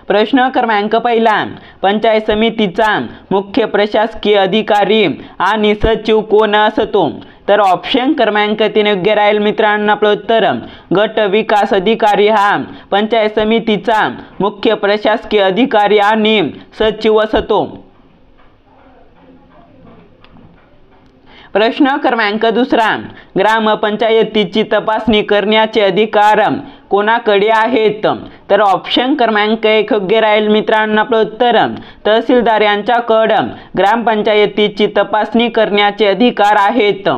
प्रश्न क्रमांक पहिला, पंचायत समितीचा मुख्य प्रशासकीय अधिकारी आणि सचिव कोण असतो? तर ऑप्शन क्रमांक 3 योग्य राहील मित्रांनो. आपलं उत्तर गट विकास अधिकारी हा पंचायत समितीचा मुख्य प्रशासकीय अधिकारी आणि सचिव असतो. प्रश्न क्रमांक दुसरा, ग्रामपंचायतीची तपासणी करण्याचे अधिकार कोणाकडे आहेत? तर ऑप्शन क्रमांक 1 योग्य राहील मित्रांनो. आपलं उत्तर तहसीलदार यांच्याकडे ग्रामपंचायतीची तपासणी करण्याचे अधिकार आहेत.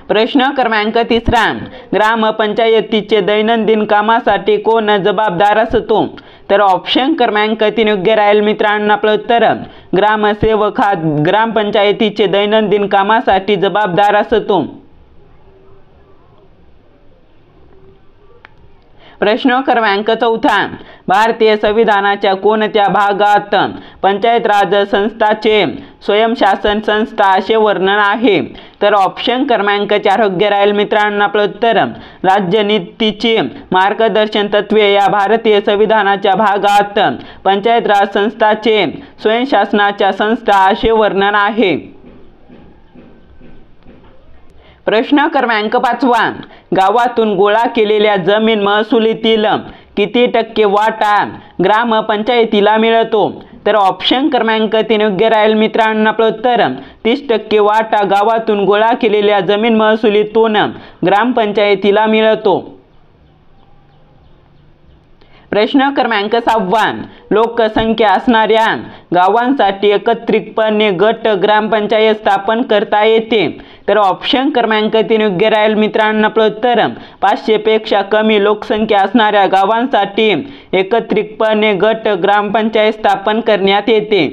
प्रश्न क्रमांक तिसरा, ग्रामपंचायतीचे दैनंदिन कामासाठी कोण जबाबदार असतो? तर ऑप्शन क्रमांक 3 योग्य राहील मित्रांनो. आपलं उत्तर ग्रामसेवक हा ग्रामपंचायतीचे दैनंदिन कामासाठी जबाबदार असतो. प्रश्न क्रमांक चौथा, भारतीय संविधानाच्या कोणत्या भागात पंचायत राज संस्थाचे स्वयंशासन संस्था असे वर्णन आहे? तर ऑप्शन क्रमांक 4 योग्य राहील मित्रांनो. आपलं उत्तर राज्यनीतीची मार्गदर्शन तत्त्वे या भारतीय संविधानाच्या भागात पंचायत राज संस्थाचे स्वयंशासनाच्या संस्था असे वर्णन आहे. प्रश्न क्रमांक 5, गावातून गोळा केलेल्या जमीन महसुलीतील किती टक्के वाटा ग्रामपंचायतीला मिळतो? तर ऑप्शन क्रमांक 3 योग्य राहील मित्रांनो. आपलं उत्तर 30% वाटा गावातून गोळा केलेल्या जमीन महसुलीतून ग्रामपंचायतीला मिळतो. प्रश्न क्रमांक 6, लोकसंख्या असणाऱ्या गावांसाठी एकत्रितपणे गट ग्रामपंचायत स्थापन करता येते? तर ऑप्शन क्रमांक 3 योग्य राहील मित्रांनो. आपलं उत्तर 500 पेक्षा कमी लोकसंख्या असणाऱ्या गावांसाठी एकत्रितपणे गट ग्रामपंचायत स्थापन करण्यात येते.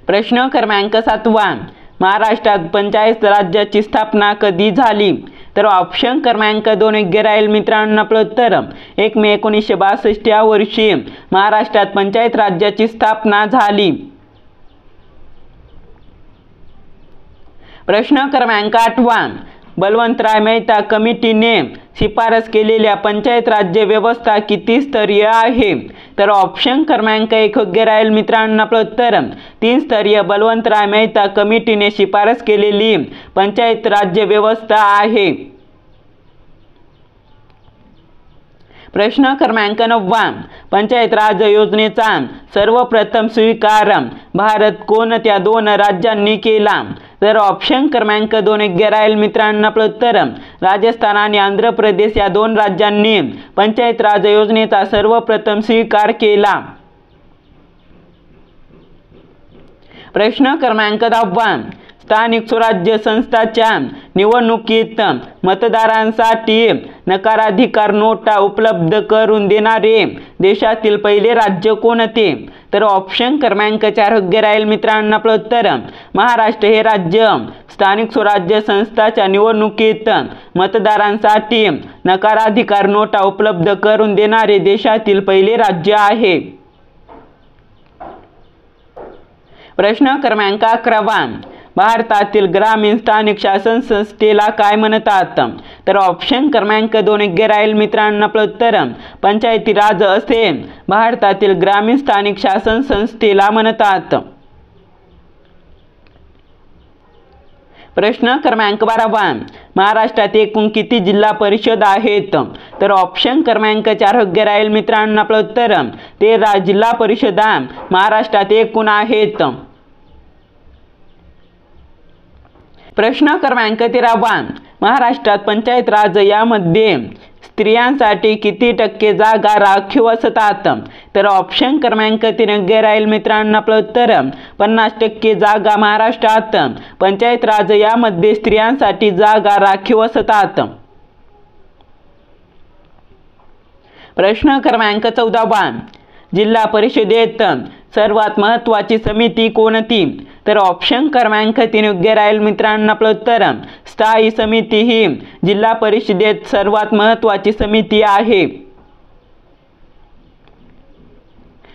प्रश्न क्रमांक 7, महाराष्ट्रात पंचायत राज्याची स्थापना कधी झाली? तर ऑप्शन क्रमांक 2 योग्य राहील मित्रांनो. आपलं उत्तर 1 मे 1962 या वर्षी महाराष्ट्रात पंचायत राज्याची स्थापना झाली. प्रश्न क्रमांक 8, बलवंतराय मेहता कमिटीने शिफारस केलेल्या पंचायत राज्य व्यवस्था किती स्तरीय आहे? तर ऑप्शन क्रमांक 1 योग्य राहील मित्रांनो. आपलं उत्तर 3 स्तरीय बलवंतराय मेहता कमिटीने शिफारस केलेली पंचायत राज्य व्यवस्था आहे. प्रश्न क्रमांक 9, पंचायत राज योजनेचा सर्वप्रथम स्वीकार भारत कोणत्या 2 राज्यांनी केला? तर ऑप्शन क्रमांक 2 योग्य राहील मित्रांनो. आपलं उत्तर राजस्थान आणि आंध्र प्रदेश या 2 राज्यांनी पंचायत राज योजनेचा सर्वप्रथम स्वीकार केला. प्रश्न क्रमांक 10, स्थानिक स्वराज्य संस्थांच्या निवडणुकीत मतदारांसाठी नकाराधिकार नोटा उपलब्ध करून देणारे देशातील पहिले राज्य कोणते? तर ऑप्शन क्रमांक 4 योग्य राहील मित्रांनो. आपलं उत्तर महाराष्ट्र हे राज्य स्थानिक स्वराज्य संस्थांच्या निवडणुकीत मतदारांसाठी नकाराधिकार नोटा उपलब्ध करून देणारे देशातील पहिले राज्य आहे. प्रश्न क्रमांक 11, भारतातील ग्रामीण स्थानिक शासन संस्थेला काय म्हणतात? तर ऑप्शन क्रमांक 2 योग्य राहील मित्रांनो. आपलं उत्तर पंचायती राज असे भारतातील ग्रामीण स्थानिक शासन संस्थेला म्हणतात. प्रश्न क्रमांक 12, महाराष्ट्रात एकूण किती जिल्हा परिषद आहेत? तर ऑप्शन क्रमांक 4 योग्य राहील मित्रांनो. आपलं उत्तर 13 जिल्हा परिषदा महाराष्ट्रात एकूण आहेत. प्रश्न क्रमांक 13, महाराष्ट्रात पंचायत राज यामध्ये स्त्रियांसाठी किती टक्के जागा राखीव असतात? तर ऑप्शन क्रमांक 3 योग्य राहील मित्रांनो. आपलं उत्तर 50% जागा महाराष्ट्रात पंचायत राज यामध्ये स्त्रियांसाठी जागा राखीव असतात. प्रश्न क्रमांक 14, जिल्हा परिषदेत सर्वात महत्त्वाची समिती कोणती? तर ऑप्शन क्रमांक 3 योग्य राहील मित्रांनो. आपलं उत्तर स्थायी समिती ही जिल्हा परिषदेत सर्वात महत्त्वाची समिती आहे.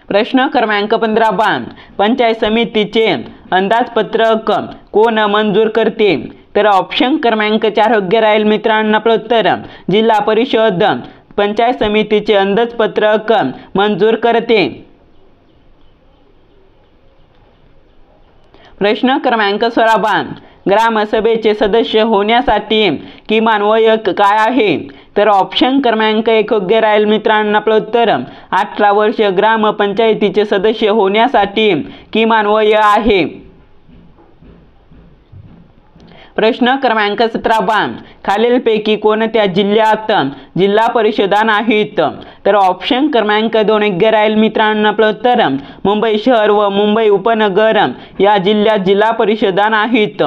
प्रश्न क्रमांक 15, पंचायत समितीचे अंदाजपत्रक कोण मंजूर करते? तर ऑप्शन क्रमांक 4 योग्य राहील मित्रांनो. आपलं उत्तर जिल्हा परिषद पंचायत समितीचे अंदाजपत्रक मंजूर करते. प्रश्न क्रमांक 16 ग्रामसभेचे सदस्य होण्यासाठी किमान वय काय आहे? तर ऑप्शन क्रमांक 1 योग्य राहील मित्रांनो. आपलं उत्तर 18 वर्ष ग्रामपंचायतीचे सदस्य होण्यासाठी किमान वय आहे. प्रश्न क्रमांक 17 खालीलपैकी कोणत्या जिल्ह्यात जिल्हा परिषदा नाहीत? तर ऑप्शन क्रमांक 2 योग्य राहील मित्रांनो. आपलं उत्तर मुंबई शहर व मुंबई उपनगर या जिल्ह्यात जिल्हा परिषदा नाहीत.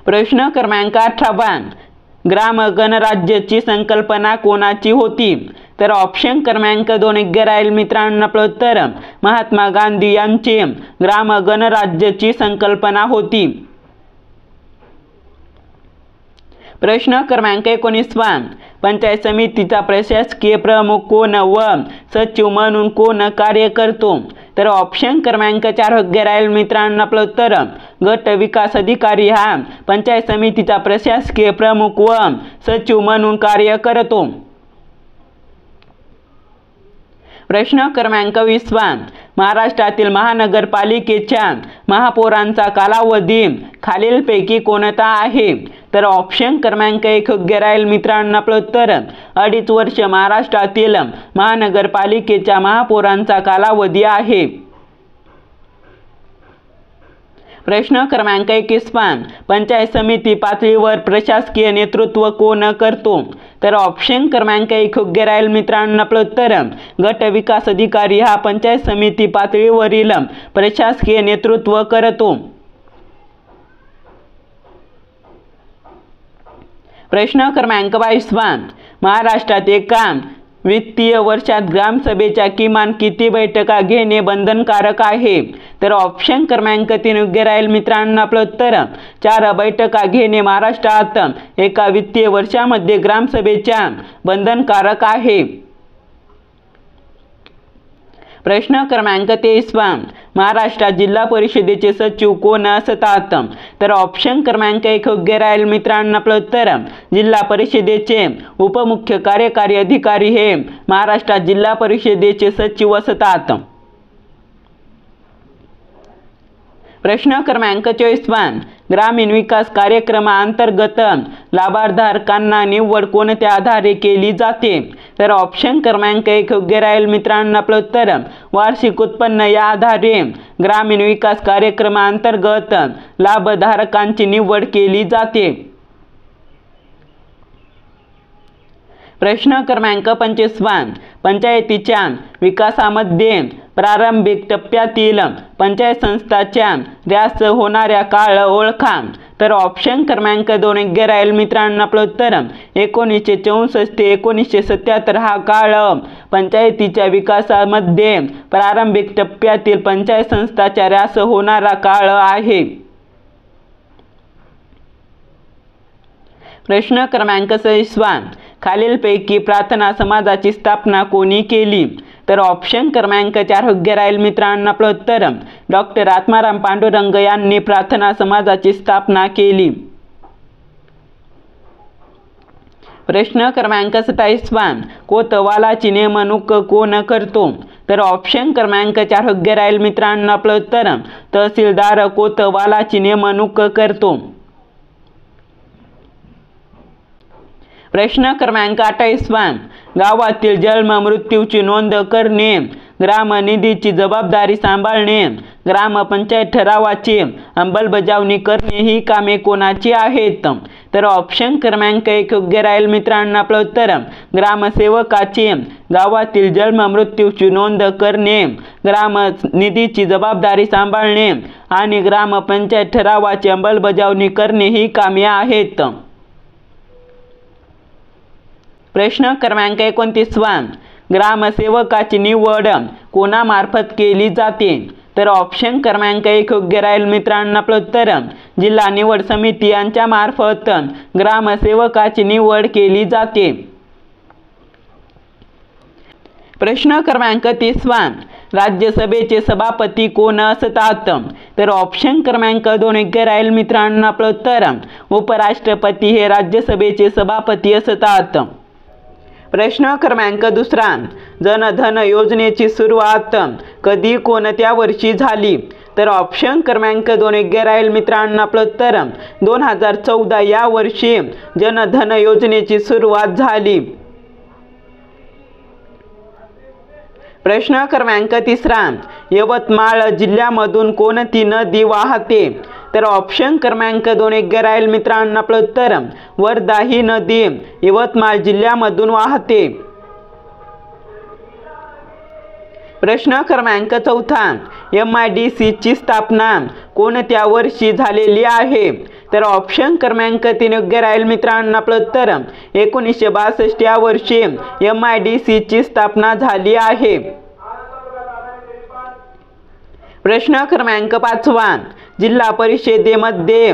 प्रश्न क्रमांक 18 ग्राम गणराज्याची संकल्पना कोणाची होती? तर ऑप्शन क्रमांक 2 योग्य राहील मित्रांनो. आपलं उत्तर महात्मा गांधी यांची ग्राम गणराज्याची संकल्पना होती. प्रश्न क्रमांक 19 पंचायत समितीचा प्रशासकीय प्रमुख कोण व सचिव म्हणून कोण कार्य करतो? तर ऑप्शन क्रमांक 4 योग्य राहील मित्रांनो. आपलं उत्तर गट विकास अधिकारी हा पंचायत समितीचा प्रशासकीय प्रमुख व सचिव म्हणून कार्य करतो. प्रश्न क्रमांक 20 महाराष्ट्रातील महानगरपालिकेच्या महापौरांचा कालावधी खालीलपैकी कोणता आहे? तर ऑप्शन क्रमांक 1 योग्य राहील मित्रांनो. आपलं उत्तर 2.5 वर्ष महाराष्ट्रातील महानगरपालिकेच्या महापौरांचा कालावधी आहे. प्रश्न क्रमांक 21 पंचायत समिती पातळीवर प्रशासकीय नेतृत्व कोण करतो? तर ऑप्शन क्रमांक 1 योग्य राहील मित्रांनो. आपलं उत्तर गट विकास अधिकारी हा पंचायत समिती पातळीवरील प्रशासकीय नेतृत्व करतो. प्रश्न क्रमांक 22 महाराष्ट्रात एका वित्तीय वर्षात ग्रामसभेच्या किमान किती बैठका घेणे बंधनकारक आहे? तर ऑप्शन क्रमांक 3 योग्य राहील मित्रांनो. आपलं उत्तर 4 बैठका घेणे महाराष्ट्रात एका वित्तीय वर्षामध्ये ग्रामसभेच्या बंधनकारक आहे. प्रश्न क्रमांक 23 महाराष्ट्रात जिल्हा परिषदेचे सचिव कोण असतात? तर ऑप्शन क्रमांक 1 योग्य राहील मित्रांनो. आपलं उत्तर जिल्हा परिषदेचे उपमुख्य कार्यकारी अधिकारी हे महाराष्ट्रात जिल्हा परिषदेचे सचिव असतात. प्रश्न क्रमांक 24 ग्रामीण विकास कार्यक्रमाअंतर्गत लाभाधारकांना निवड कोणत्या आधारे केली जाते? तर ऑप्शन क्रमांक 1 योग्य राहील मित्रांनो. आपलं उत्तर वार्षिक उत्पन्न या आधारे ग्रामीण विकास कार्यक्रमाअंतर्गत लाभधारकांची निवड केली जाते. प्रश्न क्रमांक 25 पंचायतीच्या विकासामध्ये प्रारंभिक टप्प्यातील पंचायत संस्थांच्या रॅस होणाऱ्या काळ ओळखा. तर ऑप्शन क्रमांक 2 योग्य राहील मित्रांनो. आपलं उत्तर 1964 ते 1977 हा काळ पंचायतीच्या विकासामध्ये प्रारंभिक टप्प्यातील पंचायत संस्थांच्या रॅस होणारा काळ आहे. प्रश्न क्रमांक 26 खालीलपैकी प्रार्थना समाजाची स्थापना कोणी केली? तर ऑप्शन क्रमांक 4 योग्य राहील मित्रांनो. आपलं उत्तर डॉक्टर आत्माराम पांडुरंग यांनी प्रार्थना समाजाची स्थापना केली. प्रश्न क्रमांक 27 कोतवालाची नेमणूक कोण करतो? तर ऑप्शन क्रमांक 4 योग्य राहील मित्रांनो. आपलं उत्तर तहसीलदार कोतवालाची नेमणूक करतो. प्रश्न क्रमांक 28 गावातील जन्म मृत्यूची नोंद करणे, ग्रामनिधीची जबाबदारी सांभाळणे, ग्रामपंचायत ठरावाची अंमलबजावणी करणे ही कामे कोणाची आहेत? तर ऑप्शन क्रमांक 1 योग्य राहील मित्रांनो. आपलं उत्तर ग्रामसेवकाची गावातील जन्म मृत्यूची नोंद करणे, ग्रामनिधीची जबाबदारी सांभाळणे आणि ग्रामपंचायत ठरावाची अंमलबजावणी करणे ही कामे आहेत. प्रश्न क्रमांक 29 ग्रामसेवकाची निवड कोणामार्फत केली जाते? तर ऑप्शन क्रमांक 1 योग्य राहील मित्रांनो. आपलं उत्तर जिल्हा निवड समिती यांच्या मार्फत ग्रामसेवकाची निवड केली जाते. प्रश्न क्रमांक 30 राज्यसभेचे सभापती कोण असतात? तर ऑप्शन क्रमांक 2 योग्य राहील मित्रांनो आपलं उत्तर. उपराष्ट्रपती हे राज्यसभेचे सभापती असतात. प्रश्न क्रमांक 2 जनधन योजनेची सुरुवात कधी कोणत्या वर्षी झाली? तर ऑप्शन क्रमांक 2 योग्य राहील मित्रांनो आपलं उत्तर. 2014 या वर्षी जनधन योजनेची सुरुवात झाली. प्रश्न क्रमांक 3 यवतमाळ जिल्ह्यामधून कोणती नदी वाहते? तर ऑप्शन क्रमांक 2 योग्य राहील मित्रांनो आपलं उत्तर. वर्धा ही नदी यवतमाळ जिल्ह्यामधून वाहते. प्रश्न क्रमांक 4 MIDC ची स्थापना कोणत्या वर्षी झालेली आहे? तर ऑप्शन क्रमांक 3 योग्य राहील मित्रांनो आपलं उत्तर. 1962 या वर्षी MIDC ची स्थापना झाली आहे. प्रश्न क्रमांक 5 जिल्हा परिषदेमध्ये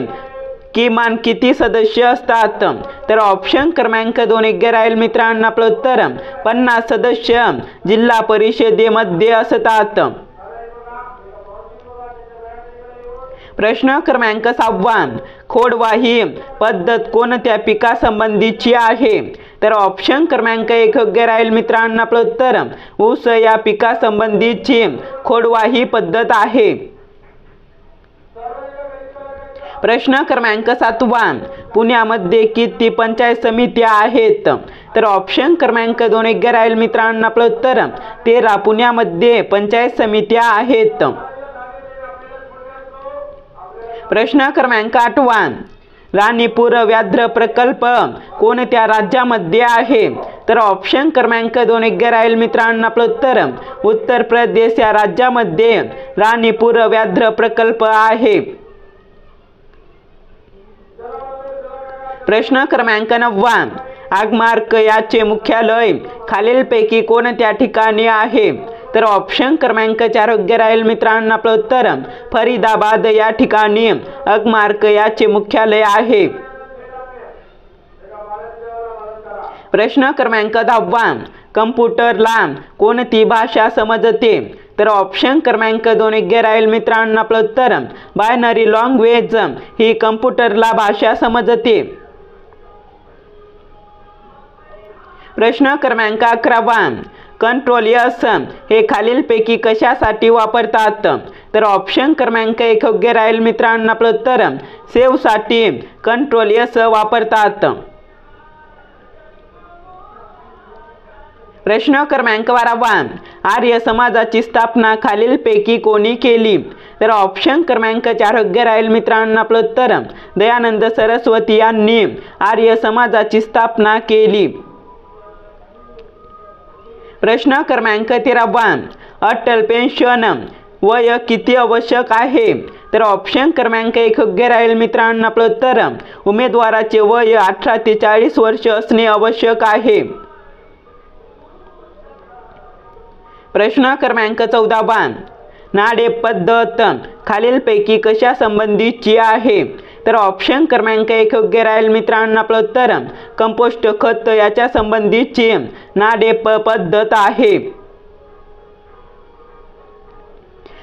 किमान किती सदस्य असतात? तर ऑप्शन क्रमांक 2 योग्य राहील मित्रांनो आपलं उत्तर. 50 सदस्य जिल्हा परिषदेमध्ये असतात. प्रश्न क्रमांक 6 खोडवाही पद्धत कोणत्या पिकासंबंधीची आहे? तर ऑप्शन क्रमांक 1 योग्य राहील मित्रांनो आपलं उत्तर. ऊस या पिकासंबंधीची खोडवाही पद्धत आहे. प्रश्न क्रमांक 7 पुण्यामध्ये किती पंचायत समित्या आहेत? तर ऑप्शन क्रमांक 2 योग्य राहील मित्रांनो आपलं उत्तर. 13 पुण्यामध्ये पंचायत समित्या आहेत. प्रश्न क्रमांक 8 राणीपूर व्याघ्र प्रकल्प कोणत्या राज्यामध्ये आहे? तर ऑप्शन क्रमांक 2 योग्य राहील मित्रांनो आपलं उत्तर. उत्तर प्रदेश या राज्यामध्ये राणीपूर व्याघ्र प्रकल्प आहे. प्रश्न क्रमांक 9 आगमार्क याचे मुख्यालय खालीलपैकी कोणत्या ठिकाणी आहे? तर ऑप्शन क्रमांक 4 योग्य राहील मित्रांनो आपलं उत्तर. फरीदाबाद या ठिकाणी आगमार्क याचे मुख्यालय आहे. प्रश्न क्रमांक 10 कम्प्युटरला कोणती भाषा समजते? तर ऑप्शन क्रमांक 2 योग्य राहील मित्रांनो आपलं उत्तर. बायनरी लँग्वेज ही कम्प्युटरला भाषा समजते. प्रश्न क्रमांक 11 कंट्रोल S हे खालीलपैकी कशासाठी वापरतात? तर ऑप्शन क्रमांक 1 योग्य राहील मित्रांनो आपलं उत्तर. सेव्ह साठी कंट्रोल S वापरतात. प्रश्न क्रमांक 12 आर्य समाजाची स्थापना खालीलपैकी कोणी केली? तर ऑप्शन क्रमांक 4 योग्य राहील मित्रांनो आपलं उत्तर. दयानंद सरस्वती यांनी आर्य समाजाची स्थापना केली. प्रश्न क्रमांक 13 अटल पेन्शन वय किती आवश्यक आहे? तर ऑप्शन क्रमांक 1 योग्य राहील मित्रांनो आपलं उत्तर. उमेदवाराचे वय 18 ते 40 वर्ष असणे आवश्यक आहे. प्रश्न क्रमांक 14 नाडेप पद्धत खालीलपैकी कशा संबंधीची आहे? तर ऑप्शन क्रमांक 1 योग्य राहील मित्रांनो आपलं उत्तर. कंपोस्ट खत याच्या संबंधीची नाडेप पद्धत आहे.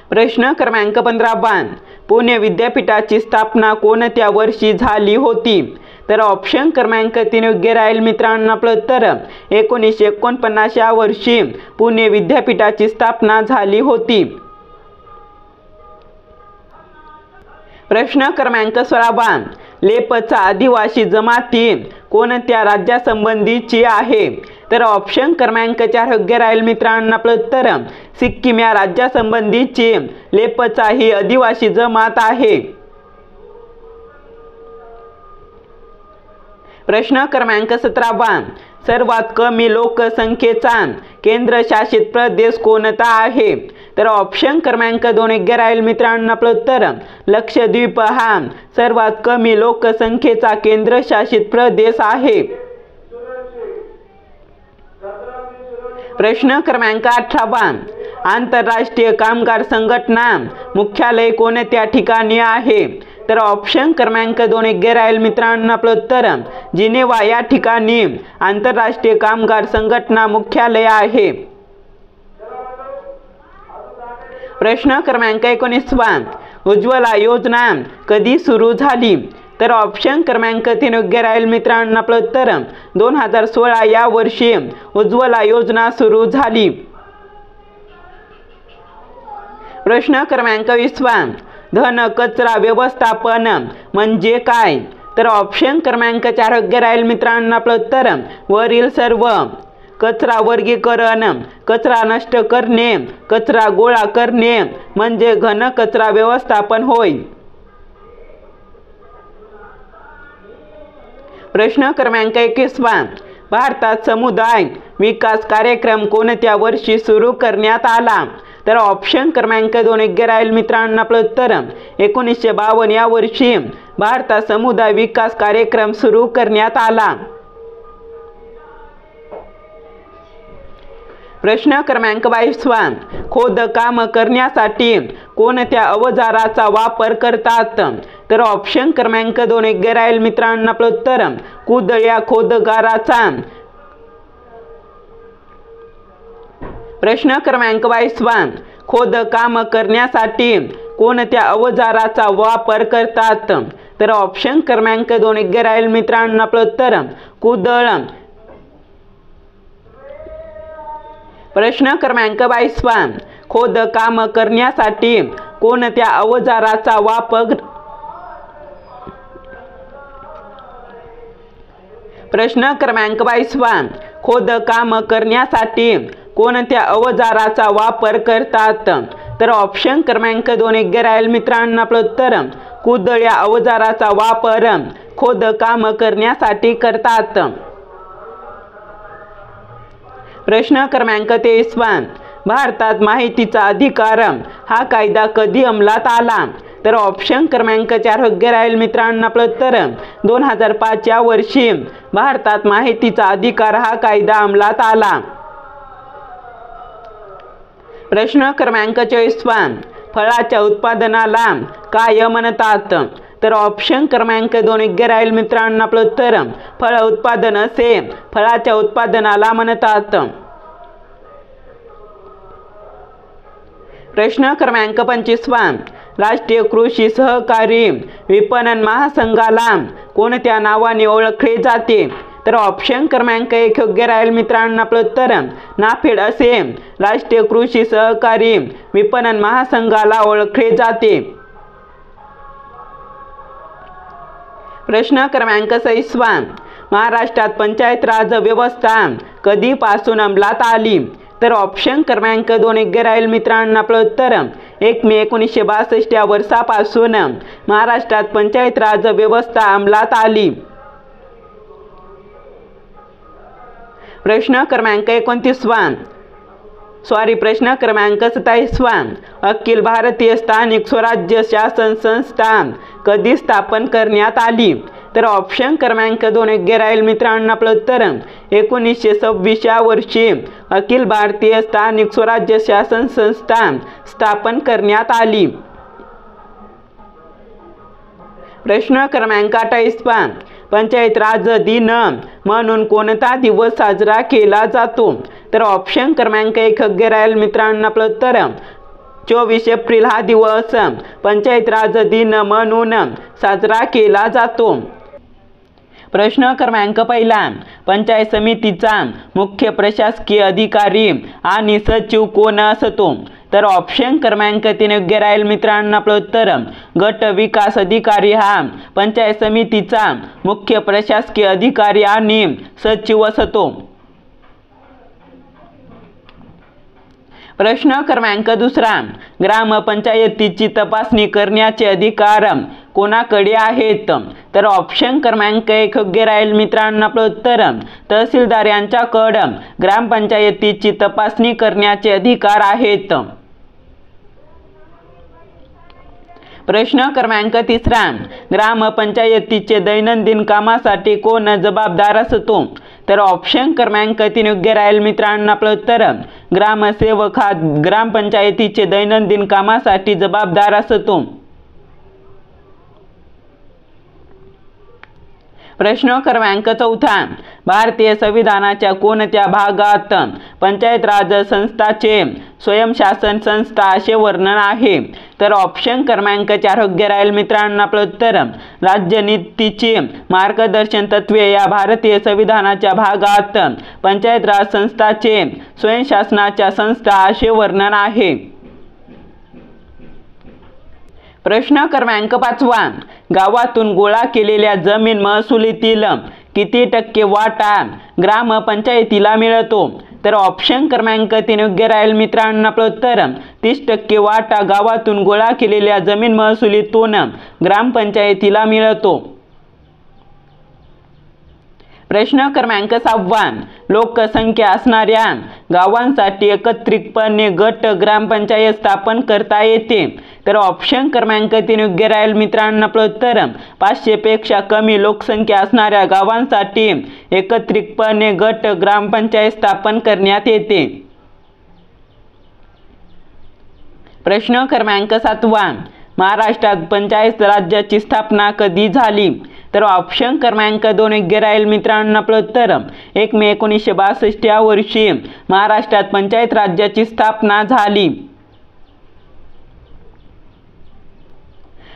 प्रश्न क्रमांक 15 पुणे विद्यापीठाची स्थापना कोणत्या वर्षी झाली होती? तर ऑप्शन क्रमांक 3 योग्य राहील मित्रांनो आपलं उत्तर. 1949 या वर्षी पुणे विद्यापीठाची स्थापना झाली होती. प्रश्न क्रमांक 16 लेपचा आदिवासी जमाती कोणत्या राज्यासंबंधीची आहे? तर ऑप्शन क्रमांक 4 योग्य राहील मित्रांनो आपलं उत्तर. सिक्कीम या राज्यासंबंधीची लेपचा ही आदिवासी जमात आहे. प्रश्न क्रमांक 17 सर्वात कमी लोकसंख्येचा केंद्रशासित प्रदेश कोणता आहे? तर ऑप्शन क्रमांक 2 योग्य राहील मित्रांनो आपलं उत्तर. लक्षद्वीप हा सर्वात कमी लोकसंख्येचा केंद्रशासित प्रदेश आहे. प्रश्न क्रमांक 18 आंतरराष्ट्रीय कामगार संघटना मुख्यालय कोणत्या ठिकाणी आहे? तर ऑप्शन क्रमांक 2 योग्य राहील मित्रांनो आपलं उत्तर. जिनेवा या ठिकाणी आंतरराष्ट्रीय कामगार संघटना मुख्यालय आहे. प्रश्न क्रमांक 19 उज्ज्वला योजना कधी सुरू झाली? तर ऑप्शन क्रमांक 3 योग्य राहील मित्रांनो. आपलं उत्तर 2016 या वर्षी उज्ज्वला योजना सुरू झाली. प्रश्न क्रमांक 20 घन कचरा व्यवस्थापन म्हणजे काय? तर ऑप्शन क्रमांक 4 योग्य राहील मित्रांनो. आपलं उत्तर वरील सर्व. कचरा वर्गीकरण, कचरा नष्ट करणे, कचरा गोळा करणे म्हणजे घन कचरा व्यवस्थापन होय. प्रश्न क्रमांक 21 भारतात समुदाय विकास कार्यक्रम कोणत्या वर्षी सुरू करण्यात आला? तर ऑप्शन क्रमांक 2 योग्य राहील मित्रांनो. आपलं उत्तर 1952 या वर्षी भारतात समुदाय विकास कार्यक्रम सुरू करण्यात आला. प्रश्न क्रमांक 22 खोदकाम करण्यासाठी कोणत्या अवजाराचा वापर करतात? तर ऑप्शन क्रमांक 2 योग्य राहील मित्रांनो. आपलं उत्तर कुदळ खोदगाराचा. प्रश्न क्रमांक 22 खोदकाम करण्यासाठी कोणत्या अवजाराचा वापर करतात? तर ऑप्शन क्रमांक 2 योग्य राहील मित्रांनो. आपलं उत्तर कुदळ. प्रश्न क्रमांक 22 खोदकाम करण्यासाठी कोणत्या अवजाराचा वापर? प्रश्न क्रमांक 22 खोदकाम करण्यासाठी कोणत्या अवजाराचा वापर करतात? तर ऑप्शन क्रमांक 2 योग्य राहील मित्रांनो. आपलं उत्तर कुदळ या अवजाराचा वापर खोदकाम करण्यासाठी करतात. प्रश्न क्रमांक 23 भारतात माहितीचा अधिकार हा कायदा कधी अंमलात आला? तर ऑप्शन क्रमांक 4 योग्य राहील मित्रांनो. आपलं उत्तर 2005 या वर्षी भारतात माहितीचा अधिकार हा कायदा अंमलात आला. प्रश्न क्रमांक 24 फळाच्या उत्पादनाला काय म्हणतात? तर ऑप्शन क्रमांक 2 योग्य राहील मित्रांनो. आपलं उत्तर फळ उत्पादन असे फळाच्या उत्पादनाला म्हणतात. प्रश्न क्रमांक 25 राष्ट्रीय कृषी सहकारी विपणन महासंघाला कोणत्या नावाने ओळखले जाते? तर ऑप्शन क्रमांक 1 योग्य राहील मित्रांनो. आपलं उत्तर नाफेड असे राष्ट्रीय कृषी सहकारी विपणन महासंघाला ओळखले जाते. प्रश्न क्रमांक 26 महाराष्ट्रात पंचायत राज व्यवस्था कधीपासून अंमलात आली? तर ऑप्शन क्रमांक 2 योग्य राहील मित्रांनो. आपलं उत्तर 1 मे 1962 या वर्षापासून महाराष्ट्रात पंचायत राज व्यवस्था अंमलात आली. प्रश्न क्रमांक 27 अखिल भारतीय स्थानिक स्वराज्य शासन संस्था कधी स्थापन करण्यात आली? तर ऑप्शन क्रमांक 2 योग्य राहील मित्रांनो. आपलं उत्तर 1926 या वर्षी अखिल भारतीय स्थानिक स्वराज्य शासन संस्था स्थापन करण्यात आली. प्रश्न क्रमांक 28 पंचायत राज दिन म्हणून कोणता दिवस साजरा केला जातो? तर ऑप्शन क्रमांक 1 योग्य राहील मित्रांनो. आपलं उत्तर 24 एप्रिल हा दिवस पंचायत राज दिन म्हणून साजरा केला जातो. प्रश्न क्रमांक 1 पंचायत समितीचा मुख्य प्रशासकीय अधिकारी आणि सचिव कोण असतो? तर ऑप्शन क्रमांक 3 योग्य राहील मित्रांनो. आपलं उत्तर गट विकास अधिकारी हा पंचायत समितीचा मुख्य प्रशासकीय अधिकारी आणि सचिव असतो. प्रश्न क्रमांक 2 ग्रामपंचायतीची तपासणी करण्याचे अधिकार कोणाकडे आहेत? तर ऑप्शन क्रमांक 1 योग्य राहील मित्रांनो. आपलं उत्तर तहसीलदार यांच्याकडे ग्रामपंचायतीची तपासणी करण्याचे अधिकार आहेत. प्रश्न क्रमांक 3 ग्रामपंचायतीचे दैनंदिन कामासाठी कोण जबाबदार असतो? तर ऑप्शन क्रमांक 3 योग्य राहील मित्रांनो. आपलं उत्तर ग्रामसेवक हा ग्रामपंचायतीचे दैनंदिन कामासाठी जबाबदार असतो. प्रश्न क्रमांक 4 भारतीय संविधानाच्या कोणत्या भागात पंचायत राज संस्थांचे स्वयंशासन संस्था असे वर्णन आहे? तर ऑप्शन क्रमांक 4 योग्य राहील मित्रांनो. आपलं उत्तर राज्यनीतीची मार्गदर्शन तत्त्वे या भारतीय संविधानाच्या भागात पंचायत राज संस्थांचे स्वयंशासनाच्या संस्था असे वर्णन आहे. प्रश्न क्रमांक 5 गावातून गोळा केलेल्या जमीन महसुलीतील किती टक्के वाटा ग्रामपंचायतीला मिळतो? तर ऑप्शन क्रमांक 3 योग्य राहील मित्रांनो. आपलं उत्तर 30% वाटा गावातून गोळा केलेल्या जमीन महसुलीतून ग्रामपंचायतीला मिळतो. प्रश्न क्रमांक 6 लोकसंख्या असणाऱ्या गावांसाठी एकत्रितपणे गट ग्रामपंचायत स्थापन करता येते? तर ऑप्शन क्रमांक 3 योग्य राहील मित्रांनो. आपलं उत्तर 500 पेक्षा कमी लोकसंख्या असणाऱ्या गावांसाठी एकत्रितपणे गट ग्रामपंचायत स्थापन करण्यात येते. प्रश्न क्रमांक 7 महाराष्ट्रात पंचायत राज्याची स्थापना कधी झाली? तर ऑप्शन क्रमांक 2 योग्य राहील मित्रांनो. आपलं उत्तर 1 मे 1962 या वर्षी महाराष्ट्रात पंचायत राज्याची स्थापना झाली.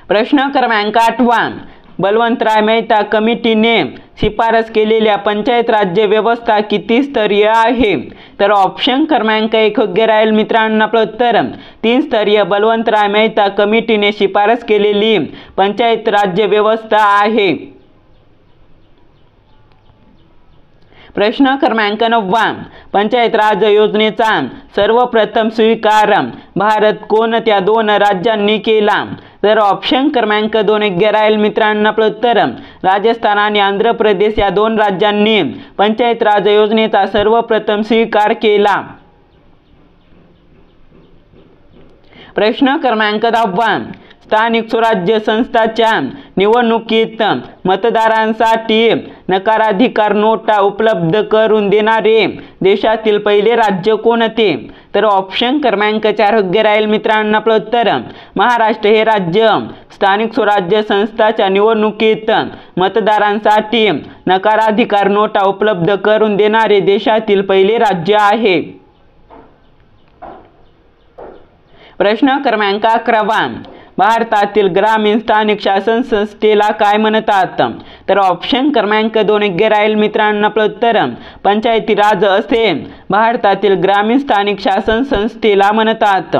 प्रश्न क्रमांक 8 बलवंतराय मेहता कमिटीने शिफारस केलेल्या पंचायत राज्य व्यवस्था किती स्तरीय आहे? तर ऑप्शन क्रमांक 1 योग्य राहील मित्रांनो. आपलं उत्तर 3 स्तरीय बलवंतराय मेहता कमिटीने शिफारस केलेली पंचायत राज्य व्यवस्था आहे. प्रश्न क्रमांक 9 पंचायत राज योजनेचा सर्वप्रथम स्वीकार भारत कोणत्या 2 राज्यांनी केला? तर ऑप्शन क्रमांक 2 योग्य राहील मित्रांनो. आपलं उत्तर राजस्थान आणि आंध्र प्रदेश या 2 राज्यांनी पंचायत राज योजनेचा सर्वप्रथम स्वीकार केला. प्रश्न क्रमांक 10 स्थानिक स्वराज्य संस्थांच्या निवडणुकीत मतदारांसाठी नकाराधिकार नोटा उपलब्ध करून देणारे देशातील पहिले राज्य कोणते? तर ऑप्शन क्रमांक 4 योग्य राहील मित्रांनो. आपलं उत्तर महाराष्ट्र हे राज्य स्थानिक स्वराज्य संस्थांच्या निवडणुकीत मतदारांसाठी नकाराधिकार नोटा उपलब्ध करून देणारे देशातील पहिले राज्य आहे. प्रश्न क्रमांक 11 भारतातील ग्रामीण स्थानिक शासन संस्थेला काय म्हणतात? तर ऑप्शन क्रमांक 2 योग्य राहील मित्रांनो. आपलं उत्तर पंचायती राज असे भारतातील ग्रामीण स्थानिक शासन संस्थेला म्हणतात.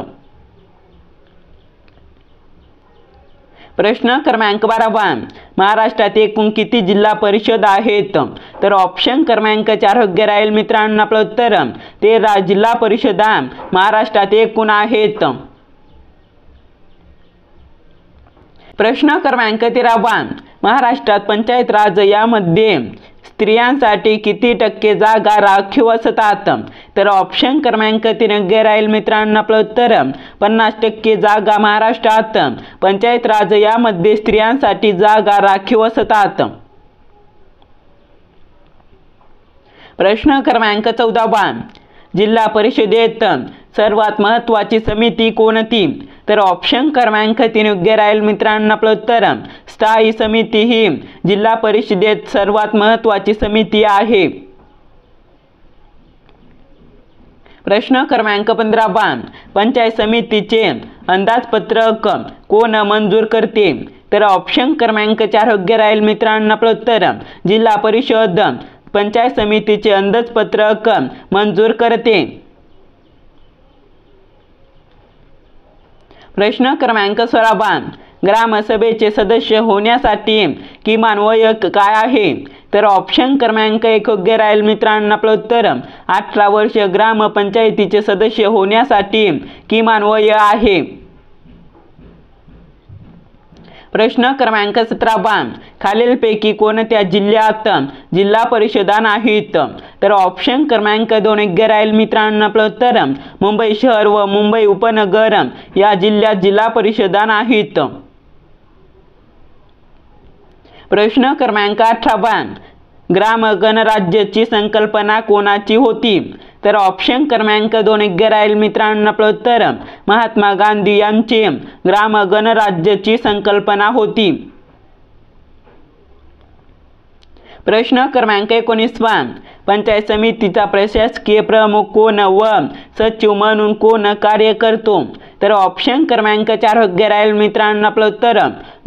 प्रश्न क्रमांक 12 महाराष्ट्रात एकूण किती जिल्हा परिषद आहेत? तर ऑप्शन क्रमांक 4 योग्य राहील मित्रांनो. आपलं उत्तर 13 जिल्हा परिषदा महाराष्ट्रात एकूण आहेत. प्रश्न क्रमांक 13 महाराष्ट्रात पंचायत राज यामध्ये स्त्रियांसाठी किती टक्के जागा राखीव असतात? तर ऑप्शन क्रमांक 3 योग्य राहील मित्रांनो. आपलं उत्तर 50% जागा महाराष्ट्रात पंचायत राज यामध्ये स्त्रियांसाठी जागा राखीव असतात. प्रश्न क्रमांक 14 जिल्हा परिषदेत सर्वात महत्त्वाची समिती कोणती? तर ऑप्शन क्रमांक 3 योग्य राहील मित्रांनो. आपलं उत्तर स्थायी समिती ही जिल्हा परिषदेत सर्वात महत्त्वाची समिती आहे. प्रश्न क्रमांक 15 पंचायत समितीचे अंदाजपत्रक कोण मंजूर करते? तर ऑप्शन क्रमांक 4 योग्य राहील मित्रांनो. आपलं उत्तर जिल्हा परिषद पंचायत समितीचे अंदाजपत्रक मंजूर करते. प्रश्न क्रमांक 16 ग्रामसभेचे सदस्य होण्यासाठी किमान वय काय आहे? तर ऑप्शन क्रमांक 1 योग्य राहील मित्रांनो. आपलं उत्तर 18 वर्ष ग्रामपंचायतीचे सदस्य होण्यासाठी किमान वय आहे. प्रश्न क्रमांक 17 खालीलपैकी कोणत्या जिल्ह्यात जिल्हा परिषदा नाहीत? तर ऑप्शन क्रमांक 2 योग्य राहील मित्रांनो. आपलं उत्तर मुंबई शहर व मुंबई उपनगर या जिल्ह्यात जिल्हा परिषदा नाहीत. प्रश्न क्रमांक 18 ग्राम गणराज्याची संकल्पना कोणाची होती? तर ऑप्शन क्रमांक 2 योग्य राहील मित्रांनो. आपलं उत्तर महात्मा गांधी यांची ग्राम गणराज्याची संकल्पना होती. प्रश्न क्रमांक 19 पंचायत समितीचा प्रशासकीय प्रमुख कोण व सचिव म्हणून कोण कार्य करतो? तर ऑप्शन क्रमांक 4 योग्य राहील मित्रांनो आपलं उत्तर.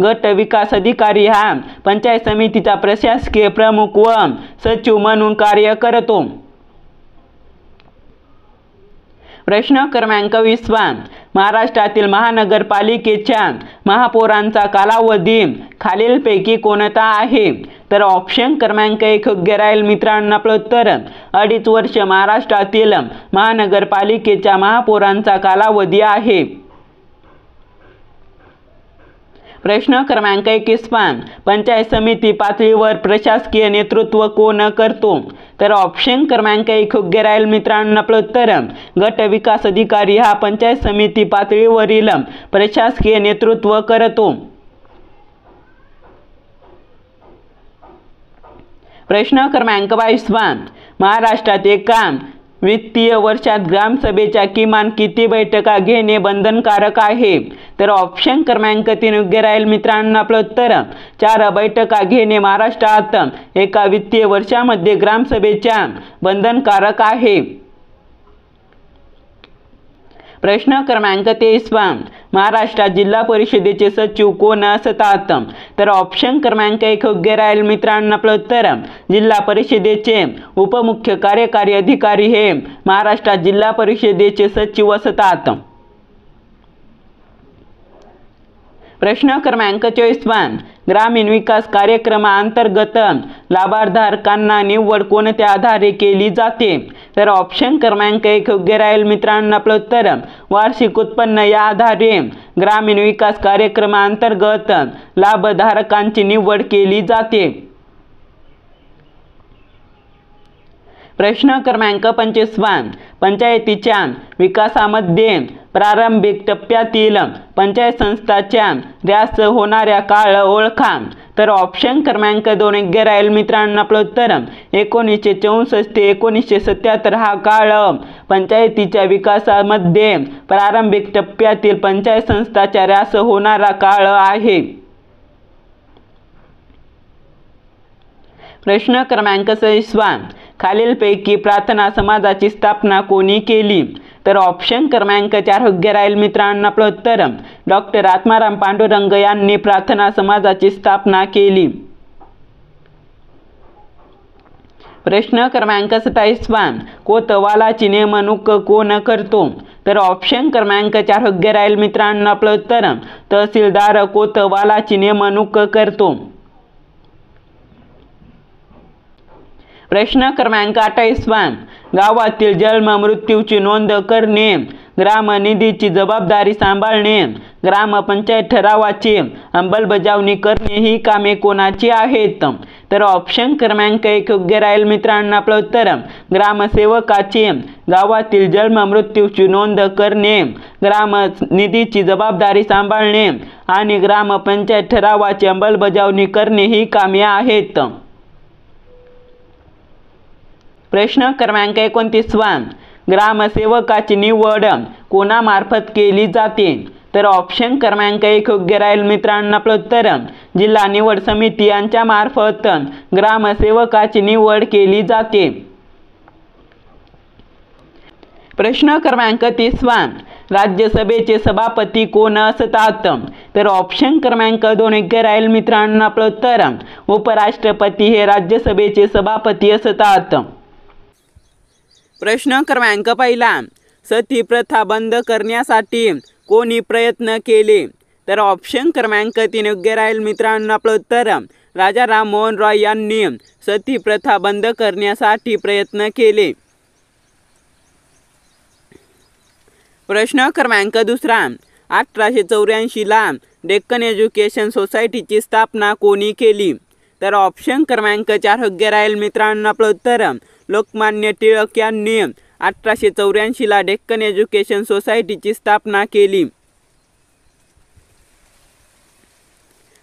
गट विकास अधिकारी हा पंचायत समितीचा प्रशासकीय प्रमुख व सचिव म्हणून कार्य करतो. प्रश्न क्रमांक 20 महाराष्ट्रातील महानगरपालिकेच्या महापौरांचा कालावधी खालीलपैकी कोणता आहे? तर ऑप्शन क्रमांक 1 योग्य राहील मित्रांनो आपलं उत्तर. 2.5 वर्ष महाराष्ट्रातील महानगरपालिकेच्या महापौरांचा कालावधी आहे. प्रश्न क्रमांक 21 पंचायत समिती पातळीवर प्रशासकीय नेतृत्व कोण करतो? तर ऑप्शन क्रमांक 1 योग्य राहील मित्रांनो आपलं उत्तर. गट विकास अधिकारी हा पंचायत समिती पातळीवरील प्रशासकीय नेतृत्व करतो. प्रश्न क्रमांक 22 महाराष्ट्रात एका वित्तीय वर्षात ग्रामसभेच्या किमान किती बैठका घेणे बंधनकारक आहे? तर ऑप्शन क्रमांक 3 योग्य राहील मित्रांनो आपलं उत्तर. 4 बैठका घेणे महाराष्ट्रात एका वित्तीय वर्षामध्ये ग्रामसभेच्या बंधनकारक आहे. प्रश्न क्रमांक 23 महाराष्ट्रात जिल्हा परिषदेचे सचिव कोण असतात? तर ऑप्शन क्रमांक 1 योग्य राहील मित्रांनो आपलं उत्तर. जिल्हा परिषदेचे उपमुख्य कार्यकारी अधिकारी हे महाराष्ट्रात जिल्हा परिषदेचे सचिव असतात. प्रश्न क्रमांक 24 ग्रामीण विकास कार्यक्रमाअंतर्गत लाभाधारकांना निवड कोणत्या आधारे केली जाते? तर ऑप्शन क्रमांक 1 योग्य राहील मित्रांनो आपलं उत्तर. वार्षिक उत्पन्न या आधारे ग्रामीण विकास कार्यक्रमाअंतर्गत लाभधारकांची निवड केली जाते. प्रश्न क्रमांक 25 पंचायतीच्या विकासामध्ये प्रारंभिक टप्प्यातील पंचायत संस्थांच्या रॅस होणाऱ्या काळ ओळखा. तर ऑप्शन क्रमांक 2 योग्य राहील मित्रांनो आपलं उत्तर. 1964 ते 1977 हा काळ पंचायतीच्या विकासामध्ये प्रारंभिक टप्प्यातील पंचायत संस्थांच्या रॅस होणारा काळ आहे. प्रश्न क्रमांक 26 खालीलपैकी प्रार्थना समाजाची स्थापना कोणी केली? तर ऑप्शन क्रमांक 4 योग्य राहील मित्रांनो आपलं उत्तर. डॉक्टर आत्माराम पांडुरंग यांनी प्रार्थना समाजाची स्थापना केली. प्रश्न क्रमांक 27 कोतवालाची नेमणूक कोण करतो? तर ऑप्शन क्रमांक 4 योग्य राहील मित्रांनो आपलं उत्तर. तहसीलदार कोतवालाची नेमणूक करतो. प्रश्न क्रमांक 28 गावातील जन्म मृत्यूची नोंद करणे, ग्रामनिधीची जबाबदारी सांभाळणे, ग्रामपंचायत ठरावाची अंमलबजावणी करणे ही कामे कोणाची आहेत? तर ऑप्शन क्रमांक 1 योग्य राहील मित्रांनो आपलं उत्तर. ग्रामसेवकाची गावातील जन्म मृत्यूची नोंद करणे, ग्रामनिधीची जबाबदारी सांभाळणे आणि ग्रामपंचायत ठरावाची अंमलबजावणी करणे ही कामे आहेत. प्रश्न क्रमांक 29 ग्रामसेवकाची निवड कोणामार्फत केली जाते? तर ऑप्शन क्रमांक 1 योग्य राहील मित्रांनो आपलं उत्तर. जिल्हा निवड समिती यांच्या मार्फत ग्रामसेवकाची निवड केली जाते. प्रश्न क्रमांक 30 राज्यसभेचे सभापती कोण असतात? तर ऑप्शन क्रमांक 2 योग्य राहील मित्रांनो आपलं उत्तर. उपराष्ट्रपती हे राज्यसभेचे सभापती असतात. प्रश्न क्रमांक 1 सती प्रथा बंद करण्यासाठी कोणी प्रयत्न केले? तर ऑप्शन क्रमांक 3 योग्य राहील मित्रांनो आपलं उत्तर. राजा राममोहन रॉय यांनी सती प्रथा बंद करण्यासाठी प्रयत्न केले. प्रश्न क्रमांक 2 1884 डेक्कन एज्युकेशन सोसायटीची स्थापना कोणी केली? तर ऑप्शन क्रमांक 4 योग्य राहील मित्रांनो आपलं उत्तर. लोकमान्य टिळक यांनी 1884 डेक्कन एज्युकेशन सोसायटीची स्थापना केली.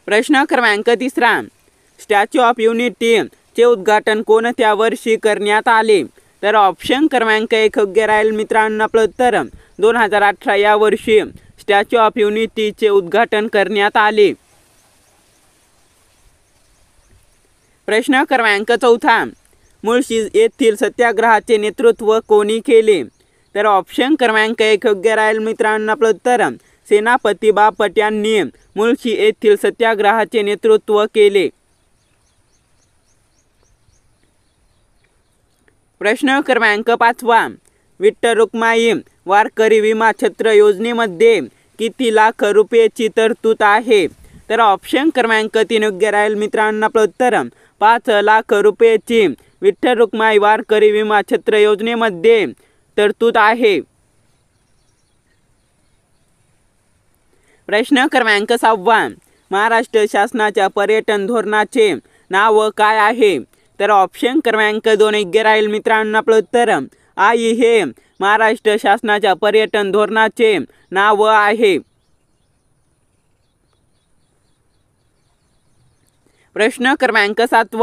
प्रश्न क्रमांक 3 स्टॅच्यू ऑफ युनिटी चे उद्घाटन कोणत्या वर्षी करण्यात आले? तर ऑप्शन क्रमांक 1 योग्य राहील मित्रांनो आपलं उत्तर. 2018 या वर्षी स्टॅच्यू ऑफ युनिटीचे उद्घाटन करण्यात आले. प्रश्न क्रमांक 4 मुळशी येथील सत्याग्रहाचे नेतृत्व कोणी केले? तर ऑप्शन क्रमांक 1 योग्य राहील मित्रांनो आपलं उत्तर सेनापती बापट यांनी मुळशी येथील सत्याग्रहाचे नेतृत्व केले. प्रश्न क्रमांक 5 विठ्ठल रुक्माई वारकरी विमा छत्र योजनेमध्ये किती लाख रुपयाची तरतूद आहे? तर ऑप्शन क्रमांक 3 योग्य राहील मित्रांनो आपलं उत्तर 5 लाख रुपयाची विठ्ठल रुक्माई वारकरी विमा छत्र योजनेमध्ये तरतूद आहे. प्रश्न क्रमांक 6 महाराष्ट्र शासनाच्या पर्यटन धोरणाचे नाव काय आहे? तर ऑप्शन क्रमांक 2 योग्य राहील मित्रांनो आपलं उत्तर आई हे महाराष्ट्र शासनाच्या पर्यटन धोरणाचे नाव आहे. प्रश्न क्रमांक 7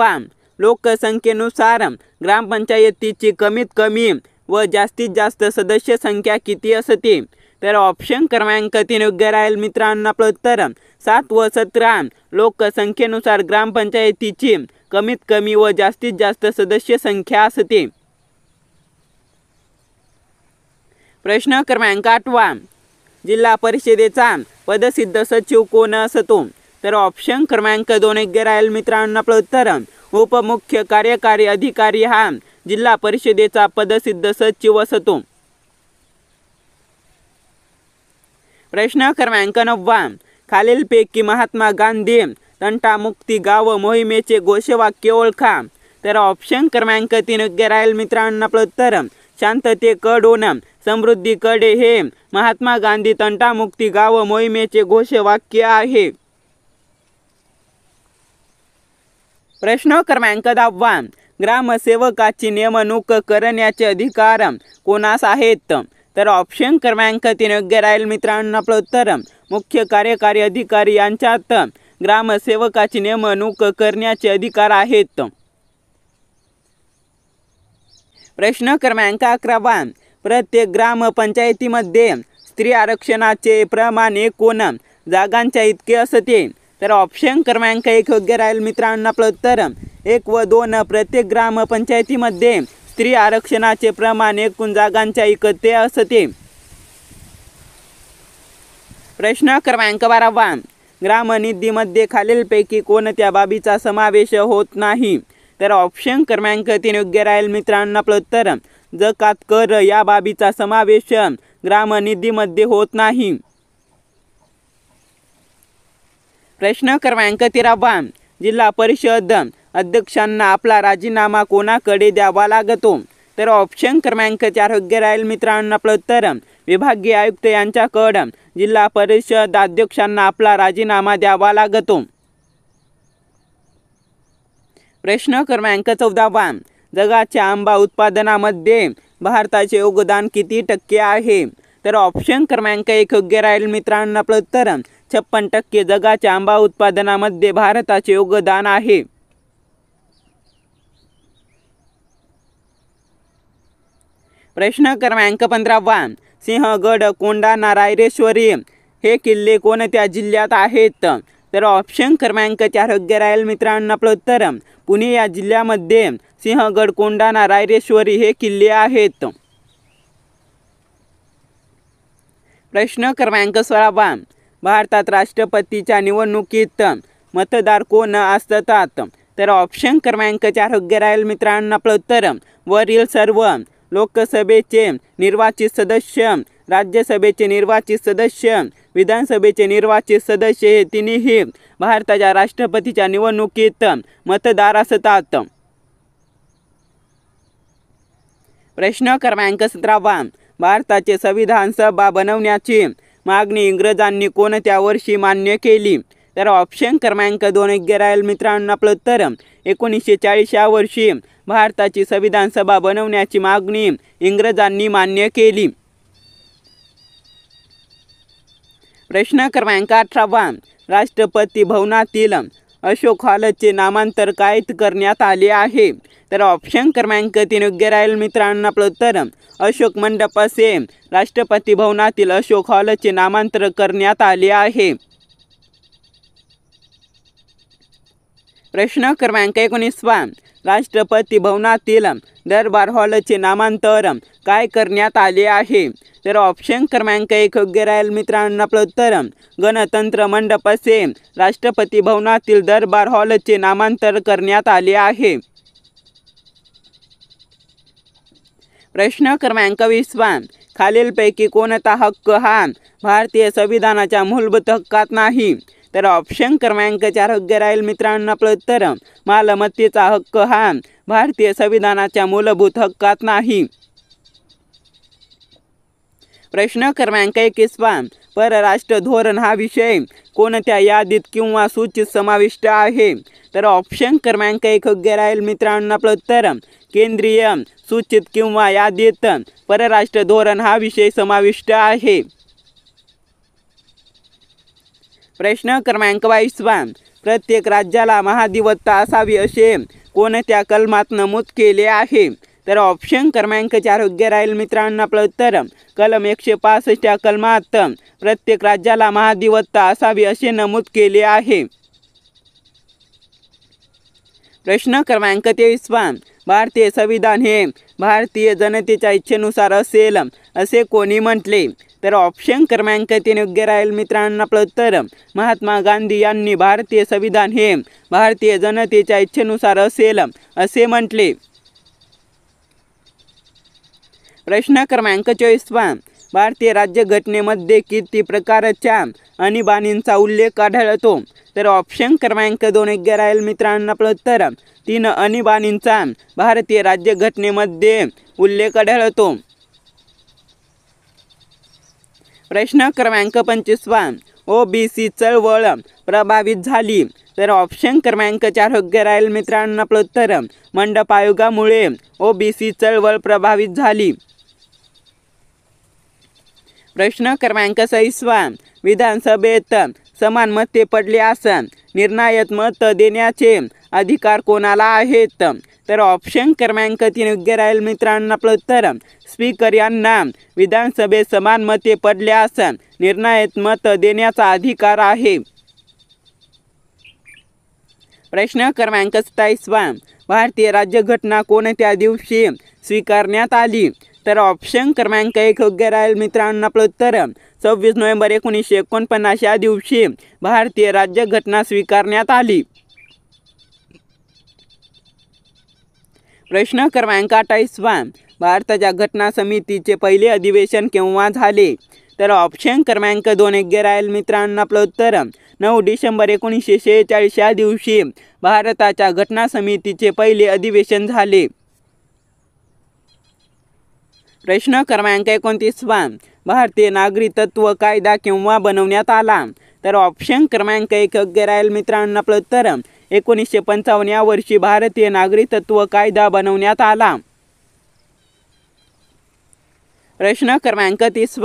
लोकसंख्येनुसार ग्रामपंचायतीची कमीत कमी व जास्तीत जास्त सदस्य संख्या किती असते? तर ऑप्शन क्रमांक 3 योग्य राहील मित्रांनो आपलं उत्तर 7 व 17 लोकसंख्येनुसार ग्रामपंचायतीची कमीत कमी व जास्तीत जास्त सदस्य संख्या असते. प्रश्न क्रमांक 8 जिल्हा परिषदेचा पदसिद्ध सचिव कोण असतो? तर ऑप्शन क्रमांक 2 योग्य राहील मित्रांनो आपलं उत्तर उपमुख्य कार्यकारी अधिकारी हा जिल्हा परिषदेचा पदसिद्ध सचिव असतो. प्रश्न क्रमांक 9 खालीलपैकी महात्मा गांधी तंटामुक्ती गाव मोहिमेचे घोषवाक्य ओळखा. तर ऑप्शन क्रमांक 3 योग्य राहील मित्रांनो आपलं उत्तर शांततेकडून समृद्धीकडे हे महात्मा गांधी तंटामुक्ती गाव मोहिमेचे घोषवाक्य आहे. प्रश्न क्रमांक 10 ग्रामसेवकाची नेमणूक करण्याचे अधिकार कोणास आहेत? तर ऑप्शन क्रमांक 3 योग्य राहील मित्रांनो आपलं उत्तर मुख्य कार्यकारी अधिकारी यांच्यात ग्रामसेवकाची नेमणूक करण्याचे अधिकार आहेत. प्रश्न क्रमांक 11 प्रत्येक ग्रामपंचायतीमध्ये स्त्री आरक्षणाचे प्रमाण एकूण जागांच्या इतके असते. तर ऑप्शन क्रमांक 1 योग्य राहील मित्रांनो आपलं उत्तर 1 व 2 प्रत्येक ग्रामपंचायतीमध्ये स्त्री आरक्षणाचे प्रमाण एकूण जागांच्या इतके असते. प्रश्न क्रमांक 12 ग्रामनिधीमध्ये खालीलपैकी कोणत्या बाबीचा समावेश होत नाही? तर ऑप्शन क्रमांक 3 योग्य राहील मित्रांनो आपलं उत्तर जकात कर या बाबीचा समावेश ग्रामनिधीमध्ये होत नाही. प्रश्न क्रमांक 13 जिल्हा परिषद अध्यक्षांना आपला राजीनामा कोणाकडे द्यावा लागतो? तर ऑप्शन क्रमांक 4 योग्य राहील मित्रांनो आपलं उत्तर विभागीय आयुक्त यांच्याकडे जिल्हा परिषद अध्यक्षांना आपला राजीनामा द्यावा लागतो. प्रश्न क्रमांक 14 जगाच्या आंबा उत्पादनामध्ये भारताचे योगदान किती टक्के आहे? तर ऑप्शन क्रमांक 1 योग्य राहील मित्रांनो आपलं उत्तर 56% जगाच्या आंबा उत्पादनामध्ये भारताचे योगदान आहे. प्रश्न क्रमांक 15 सिंहगड कोंढाणा रायरेश्वरी हे किल्ले कोणत्या जिल्ह्यात आहेत? तर ऑप्शन क्रमांक 4 योग्य राहील मित्रांनो आपलं उत्तर पुणे या जिल्ह्यामध्ये सिंहगड कोंढाणा रायरेश्वरी हे किल्ले आहेत. प्रश्न क्रमांक 16 भारतात राष्ट्रपतीच्या निवडणुकीत मतदार कोण असतात? तर ऑप्शन क्रमांक 4 योग्य राहील मित्रांनो आपलं उत्तर वरील सर्व लोकसभेचे निर्वाचित सदस्य राज्यसभेचे निर्वाचित सदस्य विधानसभेचे निर्वाचित सदस्य हे तिन्ही भारताच्या राष्ट्रपतीच्या निवडणुकीत मतदार असतात. प्रश्न क्रमांक 17 भारताचे संविधान सभा बनवण्याची मागणी इंग्रजांनी कोणत्या वर्षी मान्य केली? तर ऑप्शन क्रमांक 2 योग्य राहील मित्रांनो आपलं उत्तर 1940 या वर्षी भारताची संविधान सभा बनवण्याची मागणी इंग्रजांनी मान्य केली. प्रश्न क्रमांक 18 राष्ट्रपती भवनातील अशोक हॉलचे नामांतर काय करण्यात आले आहे? तर ऑप्शन क्रमांक 3 योग्य राहील मित्रांनो आपलं उत्तर अशोक मंडप असे राष्ट्रपती भवनातील अशोक हॉलचे नामांतर करण्यात आले आहे. प्रश्न क्रमांक 19 राष्ट्रपती भवनातील दरबार हॉलचे नामांतर काय करण्यात आले आहे? तर ऑप्शन क्रमांक 1 योग्य राहील मित्रांनो आपलं उत्तर गणतंत्र मंडप असे राष्ट्रपती भवनातील दरबार हॉलचे नामांतर करण्यात आले आहे. प्रश्न क्रमांक 20 खालीलपैकी कोणता हक्क हा भारतीय संविधानाच्या मूलभूत हक्कात नाही? तर ऑप्शन क्रमांक 4 योग्य राहील मित्रांनो आपलं उत्तर मालमत्तेचा हक्क हा भारतीय संविधानाच्या मूलभूत हक्कात नाही. प्रश्न क्रमांक 21 परराष्ट्र धोरण हा विषय कोणत्या यादीत किंवा सूचीत समाविष्ट आहे? तर ऑप्शन क्रमांक 1 योग्य राहील मित्रांनो आपलं उत्तर केंद्रीय सूचीत किंवा यादीत परराष्ट्र धोरण हा विषय समाविष्ट आहे. प्रश्न क्रमांक 22 प्रत्येक राज्याला महाधिवक्ता असावी असे कोणत्या कलमात नमूद केले आहे? तर ऑप्शन क्रमांक 4 योग्य राहील मित्रांनो आपलं उत्तर कलम 165 या कलमात प्रत्येक राज्याला महाधिवक्ता असावी असे नमूद केले आहे. प्रश्न क्रमांक 23 भारतीय संविधान हे भारतीय जनतेच्या इच्छेनुसार असेल असे कोणी म्हटले? तर ऑप्शन क्रमांक 3 योग्य राहील मित्रांनो आपलं उत्तर महात्मा गांधी यांनी भारतीय संविधान हे भारतीय जनतेच्या इच्छेनुसार असेल असे म्हटले. प्रश्न क्रमांक 24 भारतीय राज्यघटनेमध्ये किती प्रकारच्या आणीबाणींचा उल्लेख आढळतो? तर ऑप्शन क्रमांक 2 योग्य राहील मित्रांनो आपलं उत्तर 3 आणीबाणींचा भारतीय राज्यघटनेमध्ये उल्लेख आढळतो. प्रश्न क्रमांक 25 ओबीसी चळवळ प्रभावित झाली? तर ऑप्शन क्रमांक 4 योग्य राहील मित्रांनो आपलं उत्तर मंडप आयोगामुळे ओबीसी चळवळ प्रभावित झाली. प्रश्न क्रमांक 26 विधानसभेत समान मते पडल्यास निर्णायक मत देण्याचे अधिकार कोणाला आहेत? तर ऑप्शन क्रमांक 3 योग्य राहील मित्रांनो आपलं उत्तर स्पीकर यांना विधानसभेत समान मते पडल्यास निर्णायक मत देण्याचा अधिकार आहे. प्रश्न क्रमांक 27 भारतीय राज्यघटना कोणत्या दिवशी स्वीकारण्यात आली? तर ऑप्शन क्रमांक 1 योग्य राहील मित्रांनो आपलं उत्तर 26 नोव्हेंबर 1949 या दिवशी भारतीय राज्यघटना स्वीकारण्यात आली. प्रश्न क्रमांक 28 भारताच्या घटना समितीचे पहिले अधिवेशन केव्हा झाले? तर ऑप्शन क्रमांक 2 योग्य राहील मित्रांनो आपलं उत्तर 9 डिसेंबर 1946 या दिवशी भारताच्या घटना समितीचे पहिले अधिवेशन झाले. प्रश्न क्रमांक 29 भारतीय नागरिकत्व कायदा केव्हा बनवण्यात आला? तर ऑप्शन क्रमांक 1 योग्य राहील मित्रांनो आपलं उत्तर 1955 या वर्षी भारतीय नागरिकत्व कायदा बनवण्यात आला. प्रश्न क्रमांक 30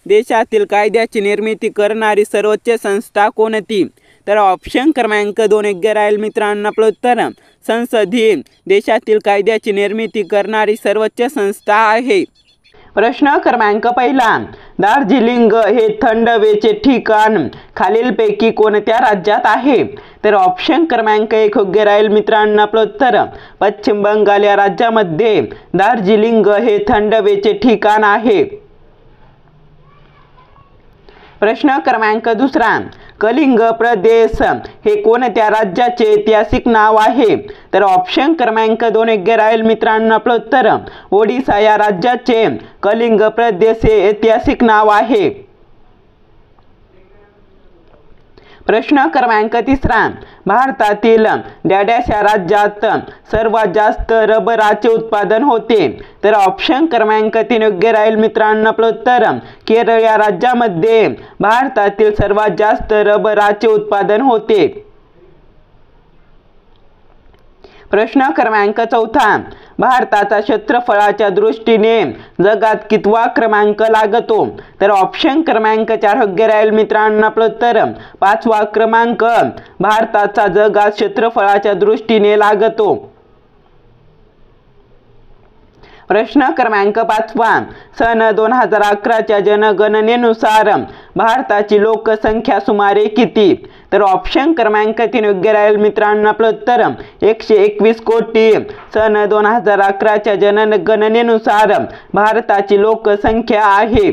देशातील कायद्याची निर्मिती करणारी सर्वोच्च संस्था कोणती? तर ऑप्शन क्रमांक 2 योग्य राहील मित्रांनो आपलं उत्तर संसद ही देशातील कायद्याची निर्मिती करणारी सर्वोच्च संस्था आहे. प्रश्न क्रमांक 1 दार्जिलिंग हे थंड हवेचे ठिकाण खालीलपैकी कोणत्या राज्यात आहे? तर ऑप्शन क्रमांक 1 योग्य राहील मित्रांनो आपलं उत्तर पश्चिम बंगाल या राज्यामध्ये दार्जिलिंग हे थंड हवेचे ठिकाण आहे. प्रश्न क्रमांक 2 कलिंग प्रदेश हे कोणत्या राज्याचे ऐतिहासिक नाव आहे? तर ऑप्शन क्रमांक 2 योग्य राहील मित्रांनो आपलं उत्तर ओडिशा या राज्याचे कलिंग प्रदेश हे ऐतिहासिक नाव आहे. प्रश्न क्रमांक 3 भारतातील डॅडॅश या राज्यात सर्वात जास्त रबराचे उत्पादन होते? तर ऑप्शन क्रमांक 3 योग्य राहील मित्रांनो आपलं उत्तर केरळ या राज्यामध्ये भारतातील सर्वात जास्त रबराचे उत्पादन होते. प्रश्न क्रमांक 4 भारताचा क्षेत्रफळाच्या दृष्टीने जगात कितवा क्रमांक लागतो? तर ऑप्शन क्रमांक 4 योग्य राहील मित्रांनो आपलं उत्तर 5वा क्रमांक भारताचा जगात क्षेत्रफळाच्या दृष्टीने लागतो. प्रश्न क्रमांक 5 सन 2011च्या जनगणनेनुसार भारताची लोकसंख्या सुमारे किती? तर ऑप्शन क्रमांक 3 योग्य राहील मित्रांनो आपलं उत्तर 121 कोटी. सन 2011च्या जनगणनेनुसार भारताची लोकसंख्या आहे.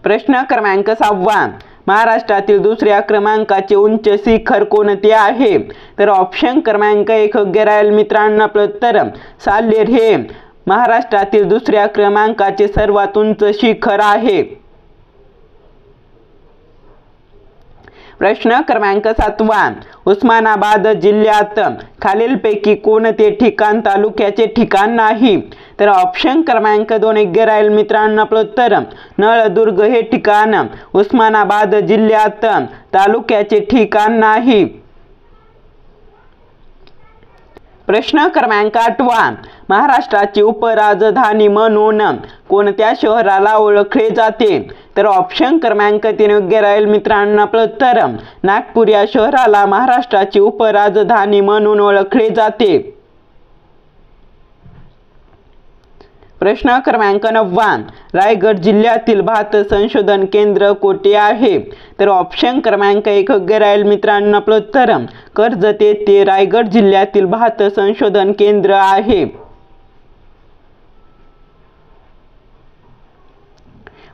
प्रश्न क्रमांक 6 महाराष्ट्रातील दुसऱ्या क्रमांकाचे उंच शिखर कोणते आहे? तर ऑप्शन क्रमांक 1 योग्य राहील मित्रांनो आपलं उत्तर साल्हेर हे महाराष्ट्रातील दुसऱ्या क्रमांकाचे सर्वात उंच शिखर आहे. प्रश्न क्रमांक 7 उस्मानाबाद जिल्ह्यात खालीलपैकी कोणते ठिकाण तालुक्याचे ठिकाण नाही? तर ऑप्शन क्रमांक 2 योग्य राहील मित्रांनो आपलं उत्तर नळदुर्ग हे ठिकाण उस्मानाबाद जिल्ह्यात तालुक्याचे ठिकाण नाही. प्रश्न क्रमांक 8 महाराष्ट्राची उपराजधानी म्हणून कोणत्या शहराला ओळखले जाते? तर ऑप्शन क्रमांक 3 योग्य राहील मित्रांनो आपलं उत्तर नागपूर या शहराला महाराष्ट्राची उपराजधानी म्हणून ओळखले जाते. प्रश्न क्रमांक 9 रायगड जिल्ह्यातील भात संशोधन केंद्र कोठे आहे? तर ऑप्शन क्रमांक 1 योग्य राहील मित्रांनो आपलं उत्तर कर्जत येथे रायगड जिल्ह्यातील भात संशोधन केंद्र आहे.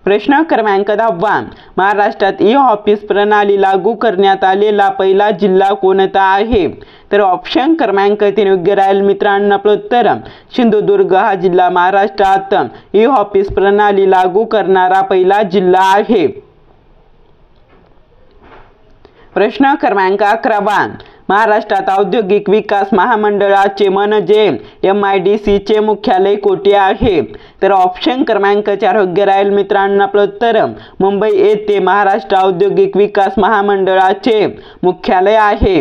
प्रश्न क्रमांक 10 महाराष्ट्रात ई-ऑफिस प्रणाली लागू करण्यात आलेला पहिला जिल्हा कोणता आहे? तर ऑप्शन क्रमांक 3 योग्य राहील मित्रांनो आपलं उत्तर सिंधुदुर्ग हा जिल्हा महाराष्ट्रात ई-ऑफिस प्रणाली लागू करणारा पहिला जिल्हा आहे. प्रश्न क्रमांक 11 महाराष्ट्रात औद्योगिक विकास महामंडळाचे म्हणजे MIDC चे मुख्यालय कोठे आहे? तर ऑप्शन क्रमांक 4 योग्य राहील मित्रांनो आपलं उत्तर मुंबई येथे महाराष्ट्र औद्योगिक विकास महामंडळाचे मुख्यालय आहे.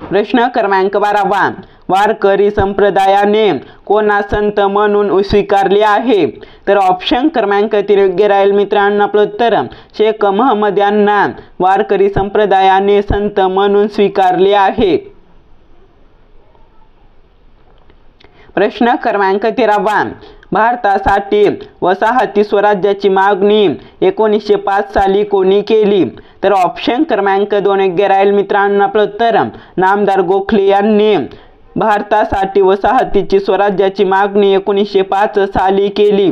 प्रश्न क्रमांक 12 वारकरी संप्रदायाने कोणा संत म्हणून स्वीकारले आहे? तर ऑप्शन क्रमांक 3 योग्य राहील मित्रांनो आपलं उत्तर शेख महम्मद यांना वारकरी संप्रदायाने संत म्हणून स्वीकारले आहे. प्रश्न क्रमांक 13 भारतासाठी वसाहती स्वराज्याची मागणी 1905 साली कोणी केली? तर ऑप्शन क्रमांक 2 योग्य राहील मित्रांनो आपलं उत्तर नामदार गोखले यांनी भारतासाठी वसाहतीची स्वराज्याची मागणी 1905 साली केली.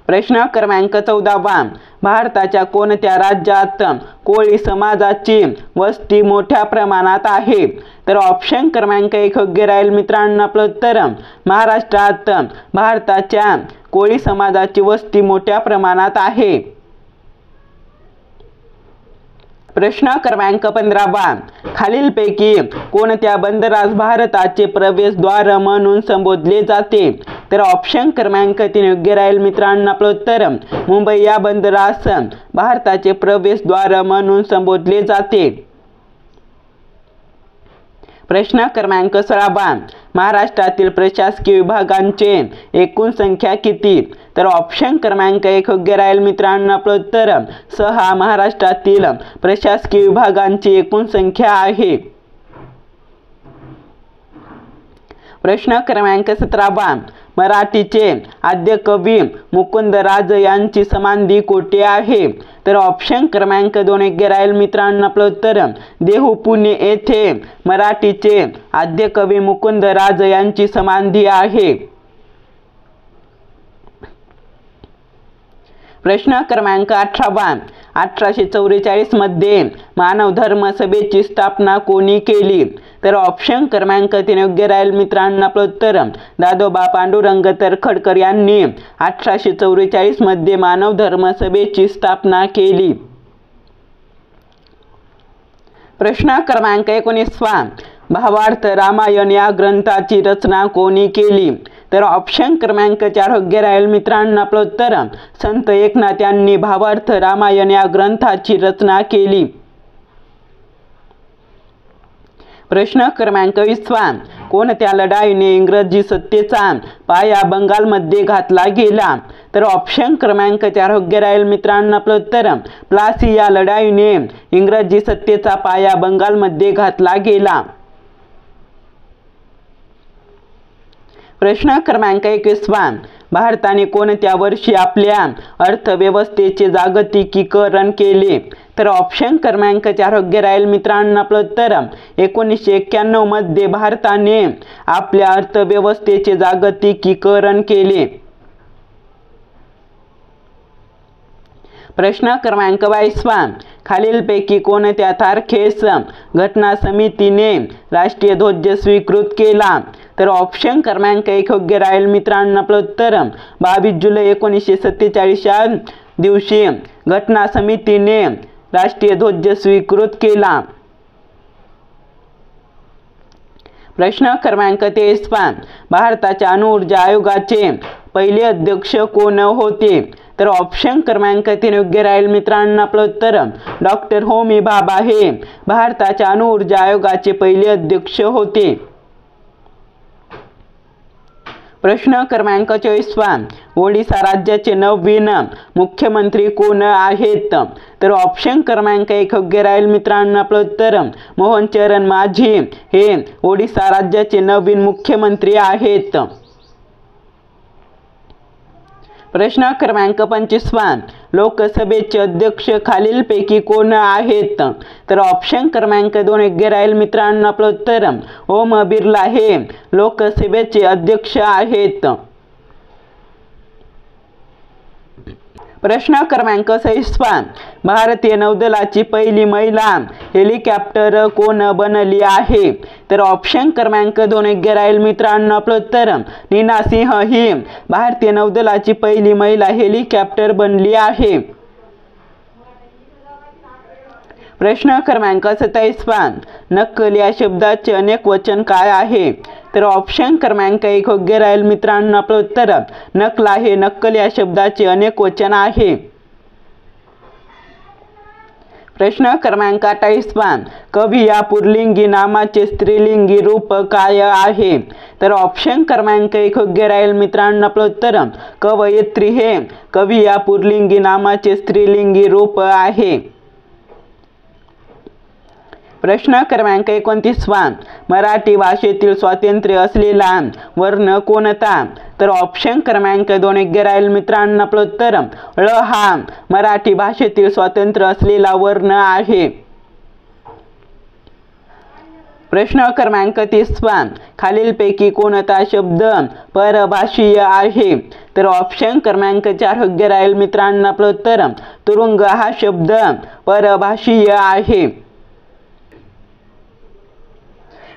प्रश्न क्रमांक 14 भारताच्या कोणत्या राज्यात कोळी समाजाची वस्ती मोठ्या प्रमाणात आहे? तर ऑप्शन क्रमांक 1 योग्य राहील मित्रांनो आपलं उत्तर महाराष्ट्रात भारताच्या कोळी समाजाची वस्ती मोठ्या प्रमाणात आहे. प्रश्न क्रमांक 15 खालीलपैकी कोणत्या बंदरास भारताचे प्रवेशद्वार म्हणून संबोधले जाते? तर ऑप्शन क्रमांक 3 योग्य राहील मित्रांनो आपलं उत्तर मुंबई या बंदरास भारताचे प्रवेशद्वार म्हणून संबोधले जाते. प्रश्न क्रमांक 16 महाराष्ट्रातील प्रशासकीय विभागांचे एकूण संख्या किती? तर ऑप्शन क्रमांक 1 योग्य राहील मित्रांनो आपलं उत्तर 6 महाराष्ट्रातील प्रशासकीय विभागांची एकूण संख्या आहे. प्रश्न क्रमांक 17 मराठीचे आद्य कवी मुकुंदराज यांची समाधी कोठे आहे? तर ऑप्शन क्रमांक 2 योग्य राहील मित्रांनो आपलं उत्तर देहू पुणे येथे मराठीचे आद्य कवी मुकुंदराज यांची समाधी आहे. प्रश्न क्रमांक 18 1844 मध्ये मानव धर्म सभेची स्थापना कोणी केली? तर ऑप्शन क्रमांक 3 योग्य राहील मित्रांनो आपलं उत्तर दादोबा पांडुरंग तर्खडकर यांनी 1844 मध्ये मानव धर्म सभेची स्थापना केली. प्रश्न क्रमांक 19 भावार्थ रामायण या ग्रंथाची रचना कोणी केली? तर ऑप्शन क्रमांक 4 योग्य राहील मित्रांनो आपलं उत्तर संत एकनाथ यांनी भावार्थ रामायण या ग्रंथाची रचना केली. प्रश्न क्रमांक 20 कोणत्या लढाईने इंग्रजी सत्तेचा पाया बंगालमध्ये घातला गेला? तर ऑप्शन क्रमांक 4 योग्य राहील मित्रांनो आपलं उत्तर प्लासी या लढाईने इंग्रजी सत्तेचा पाया बंगालमध्ये घातला गेला. प्रश्न क्रमांक 21 भारताने कोणत्या वर्षी आपल्या अर्थव्यवस्थेचे जागतिकीकरण केले? तर ऑप्शन क्रमांक 4 योग्य राहील मित्रांनो आपलं उत्तर 1991 मध्ये भारताने आपल्या अर्थव्यवस्थेचे जागतिकीकरण केले. प्रश्न क्रमांक 22 खालीलपैकी कोणत्या तारखेस घटना समितीने राष्ट्रीय ध्वज स्वीकृत केला? तर ऑप्शन क्रमांक 1 योग्य राहील मित्रांनो आपलं उत्तर 22 जुलै 1947 या दिवशी घटना समितीने राष्ट्रीय ध्वज स्वीकृत केला. प्रश्न क्रमांक 23 भारताच्या अणुऊर्जा आयोगाचे पहिले अध्यक्ष कोण होते? तर ऑप्शन क्रमांक 3 योग्य राहील मित्रांनो आपलं उत्तर डॉक्टर होमी भाभा हे भारताच्या अणुऊर्जा आयोगाचे पहिले अध्यक्ष होते. प्रश्न क्रमांक 24 ओडिशा राज्याचे नवीन मुख्यमंत्री कोण आहेत? तर ऑप्शन क्रमांक 1 योग्य राहील मित्रांनो आपलं उत्तर मोहन चरण माझी हे ओडिशा राज्याचे नवीन मुख्यमंत्री आहेत. प्रश्न क्रमांक 25 लोकसभेचे अध्यक्ष खालीलपैकी कोण आहेत? तर ऑप्शन क्रमांक 2 योग्य राहील मित्रांनो आपलं उत्तर ओम बिर्ला हे लोकसभेचे अध्यक्ष आहेत. प्रश्न क्रमांक 26 भारतीय नौदलाची पहिली महिला हेलिकॉप्टर कोण बनली आहे? तर ऑप्शन क्रमांक 2 योग्य राहील मित्रांनो आपलं उत्तर नीना सिंह ही भारतीय नौदलाची पहिली महिला हेलिकॉप्टर बनली आहे. प्रश्न क्रमांक 27 नक्कल या शब्दाचे अनेक वचन काय आहे? तर ऑप्शन क्रमांक 1 योग्य राहील मित्रांनो आपलं उत्तर नकला हे नक्कल या शब्दाचे अनेक वचन आहे. प्रश्न क्रमांक 28 कवी या पुल्लिंगी नामाचे स्त्रीलिंगी रूप काय आहे? तर ऑप्शन क्रमांक 1 योग्य राहील मित्रांनो आपलं उत्तर कवयित्री हे कवी या पुल्लिंगी नामाचे स्त्रीलिंगी रूप आहे. प्रश्न क्रमांक 29 मराठी भाषेतील स्वातंत्र्य असलेला वर्ण कोणता? तर ऑप्शन क्रमांक 2 योग्य राहील मित्रांनो आपलं उत्तर ळ हा मराठी भाषेतील स्वातंत्र्य असलेला वर्ण आहे. प्रश्न क्रमांक 30 खालीलपैकी कोणता शब्द परभाषीय आहे? तर ऑप्शन क्रमांक 4 योग्य राहील मित्रांनो आपलं उत्तर तुरुंग हा शब्द परभाषीय आहे.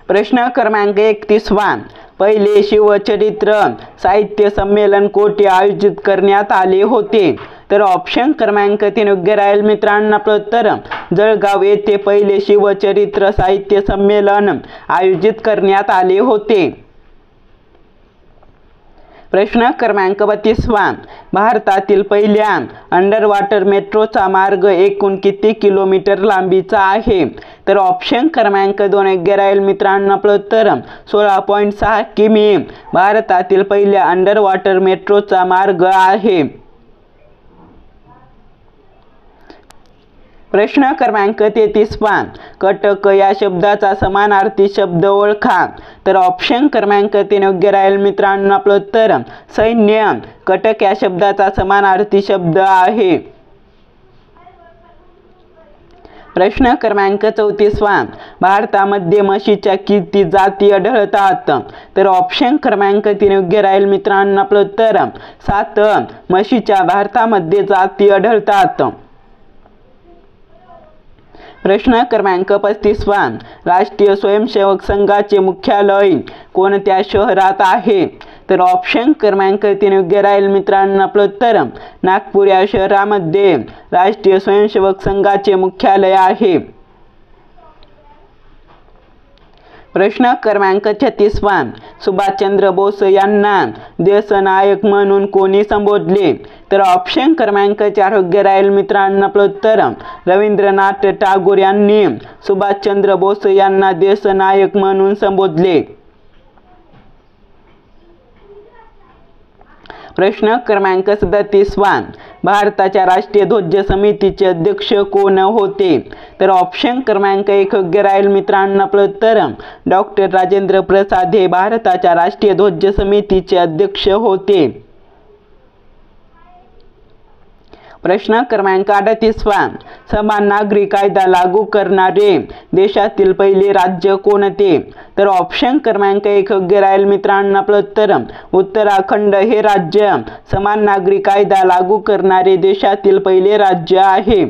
प्रश्न क्रमांक 31 पहिले शिवचरित्र साहित्य संमेलन कोठे आयोजित करण्यात आले होते? तर ऑप्शन क्रमांक 3 योग्य राहील मित्रांनो आपलं उत्तर जळगाव येथे पहिले शिवचरित्र साहित्य संमेलन आयोजित करण्यात आले होते. प्रश्न क्रमांक 32 भारतातील पहिल्या अंडर वॉटर मेट्रोचा मार्ग एकूण किती किलोमीटर लांबीचा आहे? तर ऑप्शन क्रमांक 2 योग्य राहील मित्रांनो आपलं उत्तर 16.6 किमी भारतातील पहिल्या अंडर वॉटर मेट्रोचा मार्ग आहे. प्रश्न क्रमांक 33 कटक या शब्दाचा समानार्थी शब्द ओळखा. तर ऑप्शन क्रमांक 3 योग्य राहील मित्रांनो आपलं उत्तर सैन्य कटक या शब्दाचा समानार्थी शब्द आहे. प्रश्न क्रमांक 34 भारतामध्ये म्हशीच्या किती जाती आढळतात? तर ऑप्शन क्रमांक 3 योग्य राहील मित्रांनो आपलं उत्तर 7 म्हशीच्या भारतामध्ये जाती आढळतात. प्रश्न क्रमांक 35 राष्ट्रीय स्वयंसेवक संघाचे मुख्यालय कोणत्या शहरात आहे? तर ऑप्शन क्रमांक 3 योग्य राहील मित्रांनो आपलं उत्तर नागपूर या शहरामध्ये राष्ट्रीय स्वयंसेवक संघाचे मुख्यालय आहे. प्रश्न क्रमांक 36 सुभाषचंद्र बोस यांना देशनायक म्हणून कोणी संबोधले? तर ऑप्शन क्रमांक 4 योग्य राहील मित्रांनो. आपलं उत्तर रवींद्रनाथ टागोर यांनी सुभाषचंद्र बोस यांना देशनायक म्हणून संबोधले. प्रश्न क्रमांक 37 भारताच्या राष्ट्रीय ध्वज समितीचे अध्यक्ष कोण होते? तर ऑप्शन क्रमांक 1 योग्य राहील मित्रांनो. आपलं उत्तर डॉक्टर राजेंद्र प्रसाद हे भारताच्या राष्ट्रीय ध्वज समितीचे अध्यक्ष होते. प्रश्न क्रमांक 38 समान नागरी कायदा लागू करणारे देशातील पहिले राज्य कोणते? तर ऑप्शन क्रमांक 1 योग्य राहील मित्रांनो. आपलं उत्तर उत्तराखंड हे राज्य समान नागरी कायदा लागू करणारे देशातील पहिले राज्य आहे.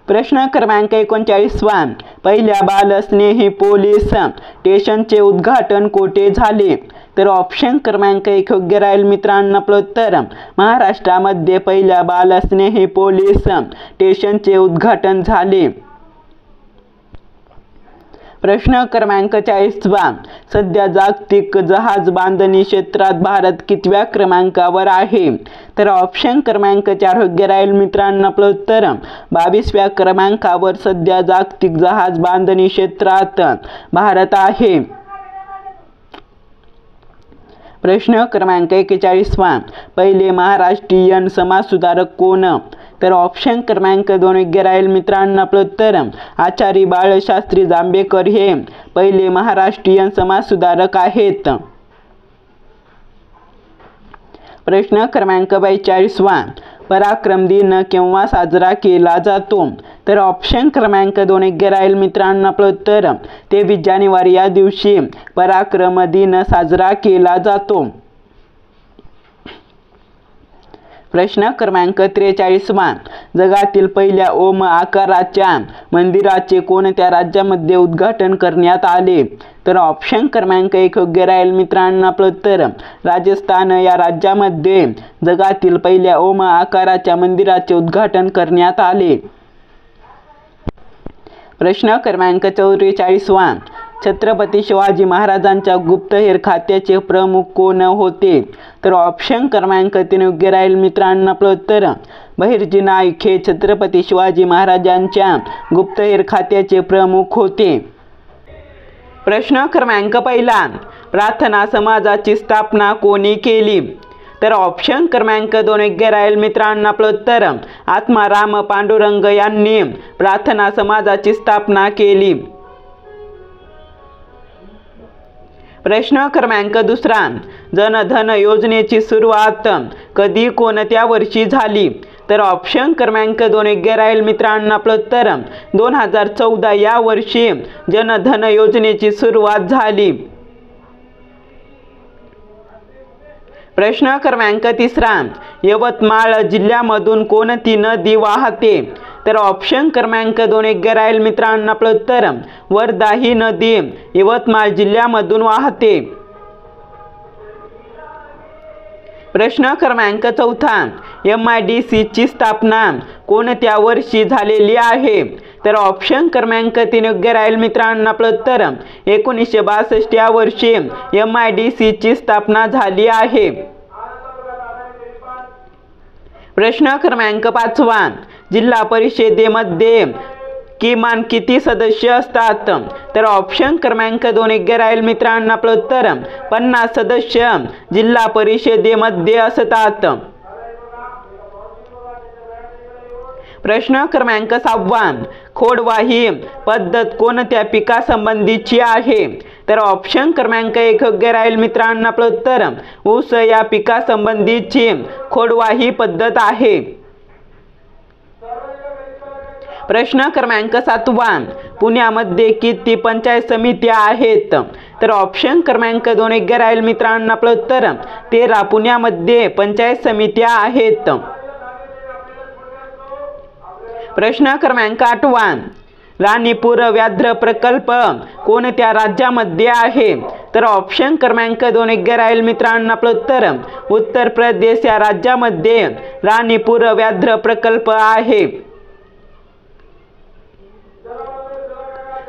प्रश्न क्रमांक 39 पहिल्या बालस्नेही पोलीस स्टेशनचे उद्घाटन कोठे झाले? तर ऑप्शन क्रमांक 1 योग्य राहील मित्रांनो. आपलं उत्तर महाराष्ट्रामध्ये पहिल्या बालस्नेही पोलीस स्टेशनचे उद्घाटन झाले. प्रश्न क्रमांक 40 सध्या जागतिक जहाज बांधणी क्षेत्रात भारत कितव्या क्रमांकावर आहे? तर ऑप्शन क्रमांक 4 योग्य राहील मित्रांनो. आपलं उत्तर 22व्या क्रमांकावर सध्या जागतिक जहाज बांधणी क्षेत्रात भारत आहे. प्रश्न क्रमांक 41 पहिले महाराष्ट्रीयन समाजसुधारक कोण? तर ऑप्शन क्रमांक 2 योग्य राहील मित्रांनो. आपलं उत्तर आचार्य बाळशास्त्री जांभेकर हे पहिले महाराष्ट्रीयन समाजसुधारक आहेत. प्रश्न क्रमांक 42 पराक्रम दिन केव्हा साजरा केला जातो? तर ऑप्शन क्रमांक 2 योग्य राहील मित्रांनो. आपलं उत्तर 23 जानेवारी या दिवशी पराक्रम दिन साजरा केला जातो. प्रश्न क्रमांक 43 जगातील पहिल्या ओम आकाराच्या मंदिराचे कोणत्या राज्यामध्ये उद्घाटन करण्यात आले? तर ऑप्शन क्रमांक 1 योग्य राहील मित्रांनो. आपलं उत्तर राजस्थान या राज्यामध्ये जगातील पहिल्या ओम आकाराच्या मंदिराचे उद्घाटन करण्यात आले. प्रश्न क्रमांक 44 छत्रपती शिवाजी महाराजांच्या गुप्तहेर खात्याचे प्रमुख कोण होते? तर ऑप्शन क्रमांक 3 योग्य राहील मित्रांनो. आपलं उत्तर बहिर्जी नाईक हे छत्रपती शिवाजी महाराजांच्या गुप्तहेर खात्याचे प्रमुख होते. प्रश्न क्रमांक 1 प्रार्थना समाजाची स्थापना कोणी केली? तर ऑप्शन क्रमांक 2 योग्य राहील मित्रांनो. आपलं उत्तर आत्माराम पांडुरंग यांनी प्रार्थना समाजाची स्थापना केली. प्रश्न क्रमांक 2 जनधन योजनेची सुरुवात कधी कोणत्या वर्षी झाली? तर ऑप्शन क्रमांक 2 योग्य राहील मित्रांनो. आपलं उत्तर 2014 या वर्षी जनधन योजनेची सुरुवात झाली. प्रश्न क्रमांक 3 यवतमाळ जिल्ह्यामधून कोणती नदी वाहते? तर ऑप्शन क्रमांक 2 योग्य राहील मित्रांनो. आपलं उत्तर वर्धा ही नदी यवतमाळ जिल्ह्यामधून वाहते. प्रश्न क्रमांक 4 MIDC ची स्थापना कोणत्या वर्षी झालेली आहे? तर ऑप्शन क्रमांक 3 योग्य राहील मित्रांनो. आपलं उत्तर 1962 या वर्षी MIDC ची स्थापना झाली आहे. प्रश्न क्रमांक 5 जिल्हा परिषदेमध्ये किमान किती सदस्य असतात? तर ऑप्शन क्रमांक 2 योग्य राहील मित्रांनो. आपलं उत्तर 50 सदस्य जिल्हा परिषदेमध्ये असतात. प्रश्न क्रमांक 6 खोडवाही पद्धत कोणत्या पिकासंबंधीची आहे? तर ऑप्शन क्रमांक 1 योग्य राहील मित्रांनो. आपलं उत्तर ऊस या पिकासंबंधीची खोडवाही पद्धत आहे. प्रश्न क्रमांक 7 पुण्यामध्ये किती पंचायत समित्या आहेत? तर ऑप्शन क्रमांक 2 योग्य राहील मित्रांनो. आपलं उत्तर 13 पुण्यामध्ये पंचायत समित्या आहेत. प्रश्न क्रमांक 8 राणीपूर व्याघ्र प्रकल्प कोणत्या राज्यामध्ये आहे? तर ऑप्शन क्रमांक 2 योग्य राहील मित्रांनो. आपलं उत्तर उत्तर प्रदेश या राज्यामध्ये राणीपूर व्याघ्र प्रकल्प आहे.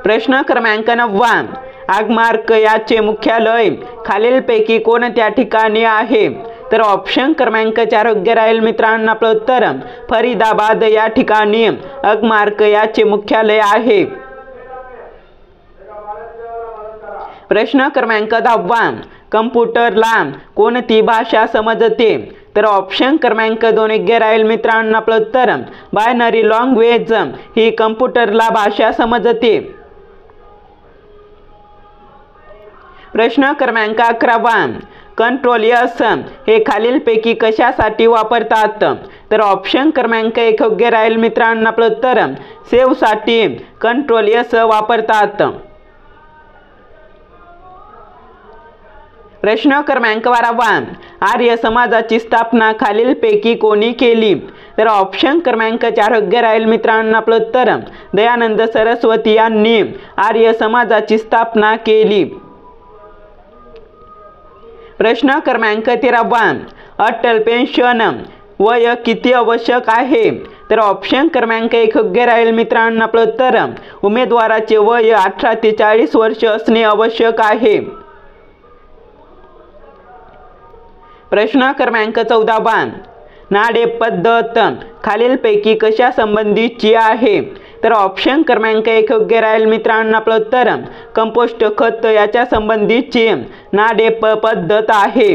प्रश्न क्रमांक 9. आगमार्क याचे मुख्यालय खालीलपैकी कोणत्या ठिकाणी आहे? तर ऑप्शन क्रमांक 4 योग्य राहील मित्रांनो. आपलं उत्तर फरीदाबाद या ठिकाणी आगमार्क याचे मुख्यालय आहे. प्रश्न क्रमांक 10. कम्प्युटरला कोणती भाषा समजते? तर ऑप्शन क्रमांक 2 योग्य राहील मित्रांनो. आपलं उत्तर बायनरी लँग्वेज ही कम्प्युटरला भाषा समजते. प्रश्न क्रमांक 11. कंट्रोल एस हे खालीलपैकी कशासाठी वापरतात? तर ऑप्शन क्रमांक 1 योग्य राहील मित्रांनो. आपलं उत्तर सेव्ह साठी कंट्रोल एस वापरतात. प्रश्न क्रमांक 12. आर्य समाजाची स्थापना खालीलपैकी कोणी केली? तर ऑप्शन क्रमांक 4 योग्य राहील मित्रांनो. आपलं उत्तर दयानंद सरस्वती यांनी आर्य समाजाची स्थापना केली. प्रश्न क्रमांक 13. अटल पेन्शन वय किती आवश्यक आहे? तर ऑप्शन क्रमांक 1 योग्य राहील मित्रांनो. आपलं उत्तर उमेदवाराचे वय 18 ते 40 वर्ष असणे आवश्यक आहे. प्रश्न क्रमांक 14. नाडे पद्धत खालीलपैकी कशा संबंधीची आहे? तर ऑप्शन क्रमांक 1 योग्य राहील मित्रांनो. आपलं उत्तर कंपोस्ट खत याच्या संबंधीची नाडे पद्धत आहे.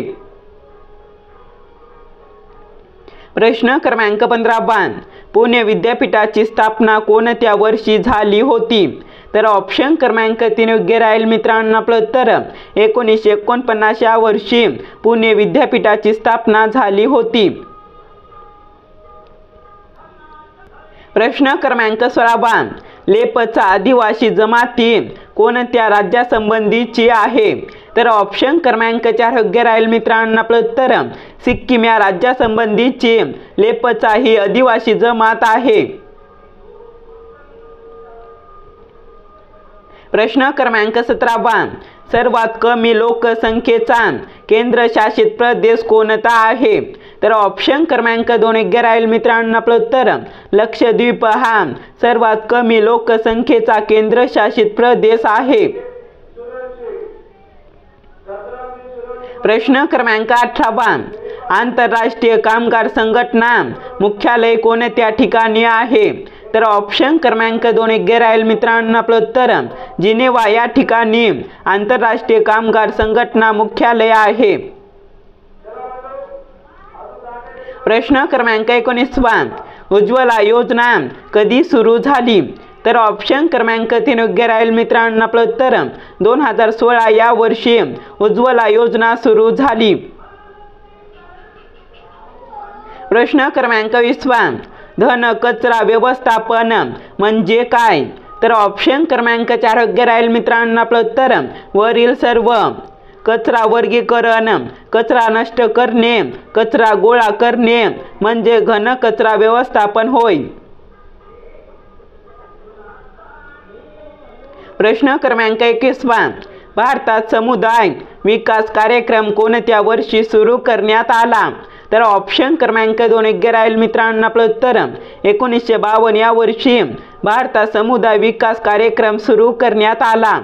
प्रश्न क्रमांक 15. पुणे विद्यापीठाची स्थापना कोणत्या वर्षी झाली होती? तर ऑप्शन क्रमांक 3 योग्य राहील मित्रांनो. आपलं उत्तर 1949 या वर्षी पुणे विद्यापीठाची स्थापना झाली होती. प्रश्न क्रमांक 16. लेपचा आदिवासी जमाती कोणत्या राज्यासंबंधीची आहे? तर ऑप्शन क्रमांक 4 योग्य राहील मित्रांनो. आपलं उत्तर सिक्कीम या राज्यासंबंधीची लेपचा ही आदिवासी जमात आहे. प्रश्न क्रमांक 17. सर्वात कमी लोकसंख्येचा केंद्रशासित प्रदेश कोणता आहे? तर ऑप्शन क्रमांक 2 योग्य राहील मित्रांनो. आपलं उत्तर लक्षद्वीप हा सर्वात कमी लोकसंख्येचा केंद्रशासित प्रदेश आहे. प्रश्न क्रमांक 18. आंतरराष्ट्रीय कामगार संघटना मुख्यालय कोणत्या ठिकाणी आहे? तर ऑप्शन क्रमांक 2 योग्य राहील मित्रांनो. आपलं उत्तर जिनेवा या ठिकाणी आंतरराष्ट्रीय कामगार संघटना मुख्यालय आहे. प्रश्न क्रमांक 19. उज्ज्वला योजना कधी सुरू झाली? तर ऑप्शन क्रमांक 3 योग्य राहील मित्रांनो. आपलं उत्तर 2016 या वर्षी उज्ज्वला योजना सुरू झाली. प्रश्न क्रमांक 20. धन कचरा व्यवस्थापन म्हणजे काय? तर ऑप्शन क्रमांक 4 योग्य राहील मित्रांनो. आपलं उत्तर वरील सर्व कचरा वर्गीकरण, कचरा नष्ट करणे, कचरा गोळा करणे म्हणजे घन कचरा व्यवस्थापन होय. प्रश्न क्रमांक 21. भारतात समुदाय विकास कार्यक्रम कोणत्या वर्षी सुरू करण्यात आला? तर ऑप्शन क्रमांक 2 योग्य राहील मित्रांनो. आपलं उत्तर 1952 या वर्षी भारतात समुदाय विकास कार्यक्रम सुरू करण्यात आला.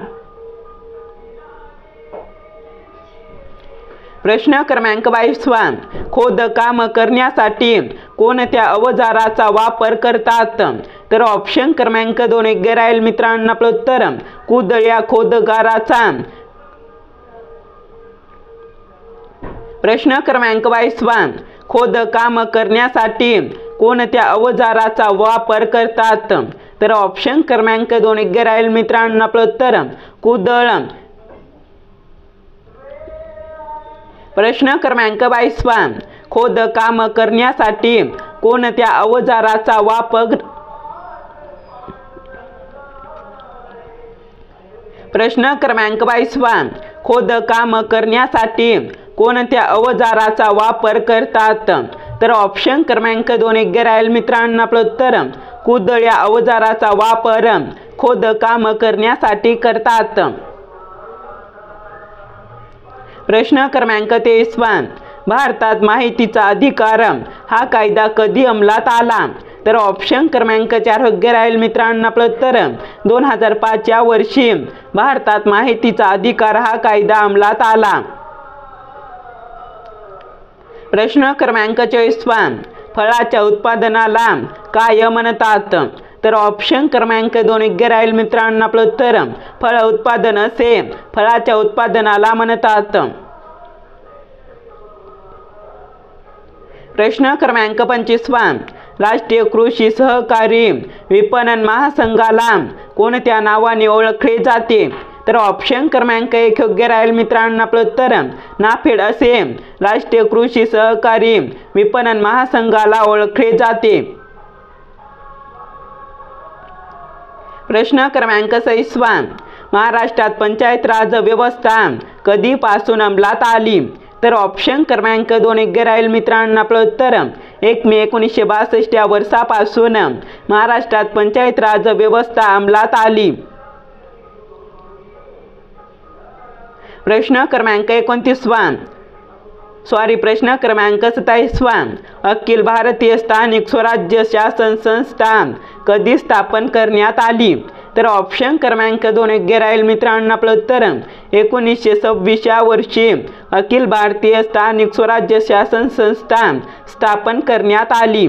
प्रश्न क्रमांक 22. खोदकाम करण्यासाठी कोणत्या अवजाराचा वापर करतात? तर ऑप्शन क्रमांक 2 योग्य राहील मित्रांनो. आपलं उत्तर कुदळ या खोदगाराचा. प्रश्न क्रमांक 22. खोदकाम करण्यासाठी कोणत्या अवजाराचा वापर करतात? तर ऑप्शन क्रमांक 2 योग्य राहील मित्रांनो. आपलं उत्तर कुदळ. प्रश्न क्रमांक 22. खोदकाम करण्यासाठी कोणत्या अवजाराचा वापर? प्रश्न क्रमांक 22. खोदकाम करण्यासाठी कोणत्या अवजाराचा वापर करतात? तर ऑप्शन क्रमांक 2 योग्य राहील मित्रांनो. आपलं उत्तर कुदळ या अवजाराचा वापर खोदकाम करण्यासाठी करतात. प्रश्न क्रमांक 23. भारतात माहितीचा अधिकार हा कायदा कधी अंमलात आला? तर ऑप्शन क्रमांक 4 योग्य राहील मित्रांनो आपलं उत्तर 2005 या वर्षी भारतात माहितीचा अधिकार हा कायदा अंमलात आला। प्रश्न क्रमांक 24 फळाच्या उत्पादनाला काय म्हणतात? तर ऑप्शन क्रमांक 2 योग्य राहील मित्रांनो आपलं उत्तर फळ उत्पादन असे फळाच्या उत्पादनाला म्हणतात। प्रश्न क्रमांक 25 राष्ट्रीय कृषी सहकारी विपणन महासंघाला कोणत्या नावाने ओळखले जाते? तर ऑप्शन क्रमांक 1 योग्य राहील मित्रांनो आपलं उत्तर नाफेड असे राष्ट्रीय कृषी सहकारी विपणन महासंघाला ओळखले जाते। प्रश्न क्रमांक 26 महाराष्ट्रात पंचायत राज व्यवस्था कधीपासून अंमलात आली? तर ऑप्शन क्रमांक 2 योग्य राहील मित्रांनो आपलं उत्तर 1 मे 1962 या वर्षापासून महाराष्ट्रात पंचायत राज व्यवस्था अंमलात आली। प्रश्न क्रमांक 27 अखिल भारतीय स्थानिक स्वराज्य शासन संस्था कधी स्थापन करण्यात आली? तर ऑप्शन क्रमांक 2 योग्य राहील मित्रांनो आपलं उत्तर 1926 या वर्षी अखिल भारतीय स्थानिक स्वराज्य शासन संस्था स्थापन करण्यात आली।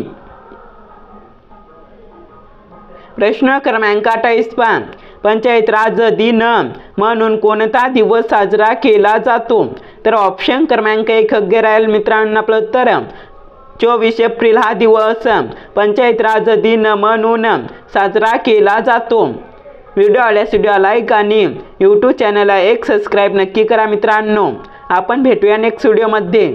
प्रश्न क्रमांक 28 पंचायत राज दिन म्हणून कोणता दिवस साजरा केला जातो? तर ऑप्शन क्रमांक 1 योग्य राहील मित्रांनो आपलं उत्तर 24 एप्रिल हा दिवस पंचायत राज दिन म्हणून साजरा केला जातो। व्हिडिओ आवडल्यास व्हिडिओला लाईक आणि यूट्यूब चॅनलला एक सबस्क्राईब नक्की करा मित्रांनो। आपण भेटूया नेक्स्ट व्हिडिओमध्ये।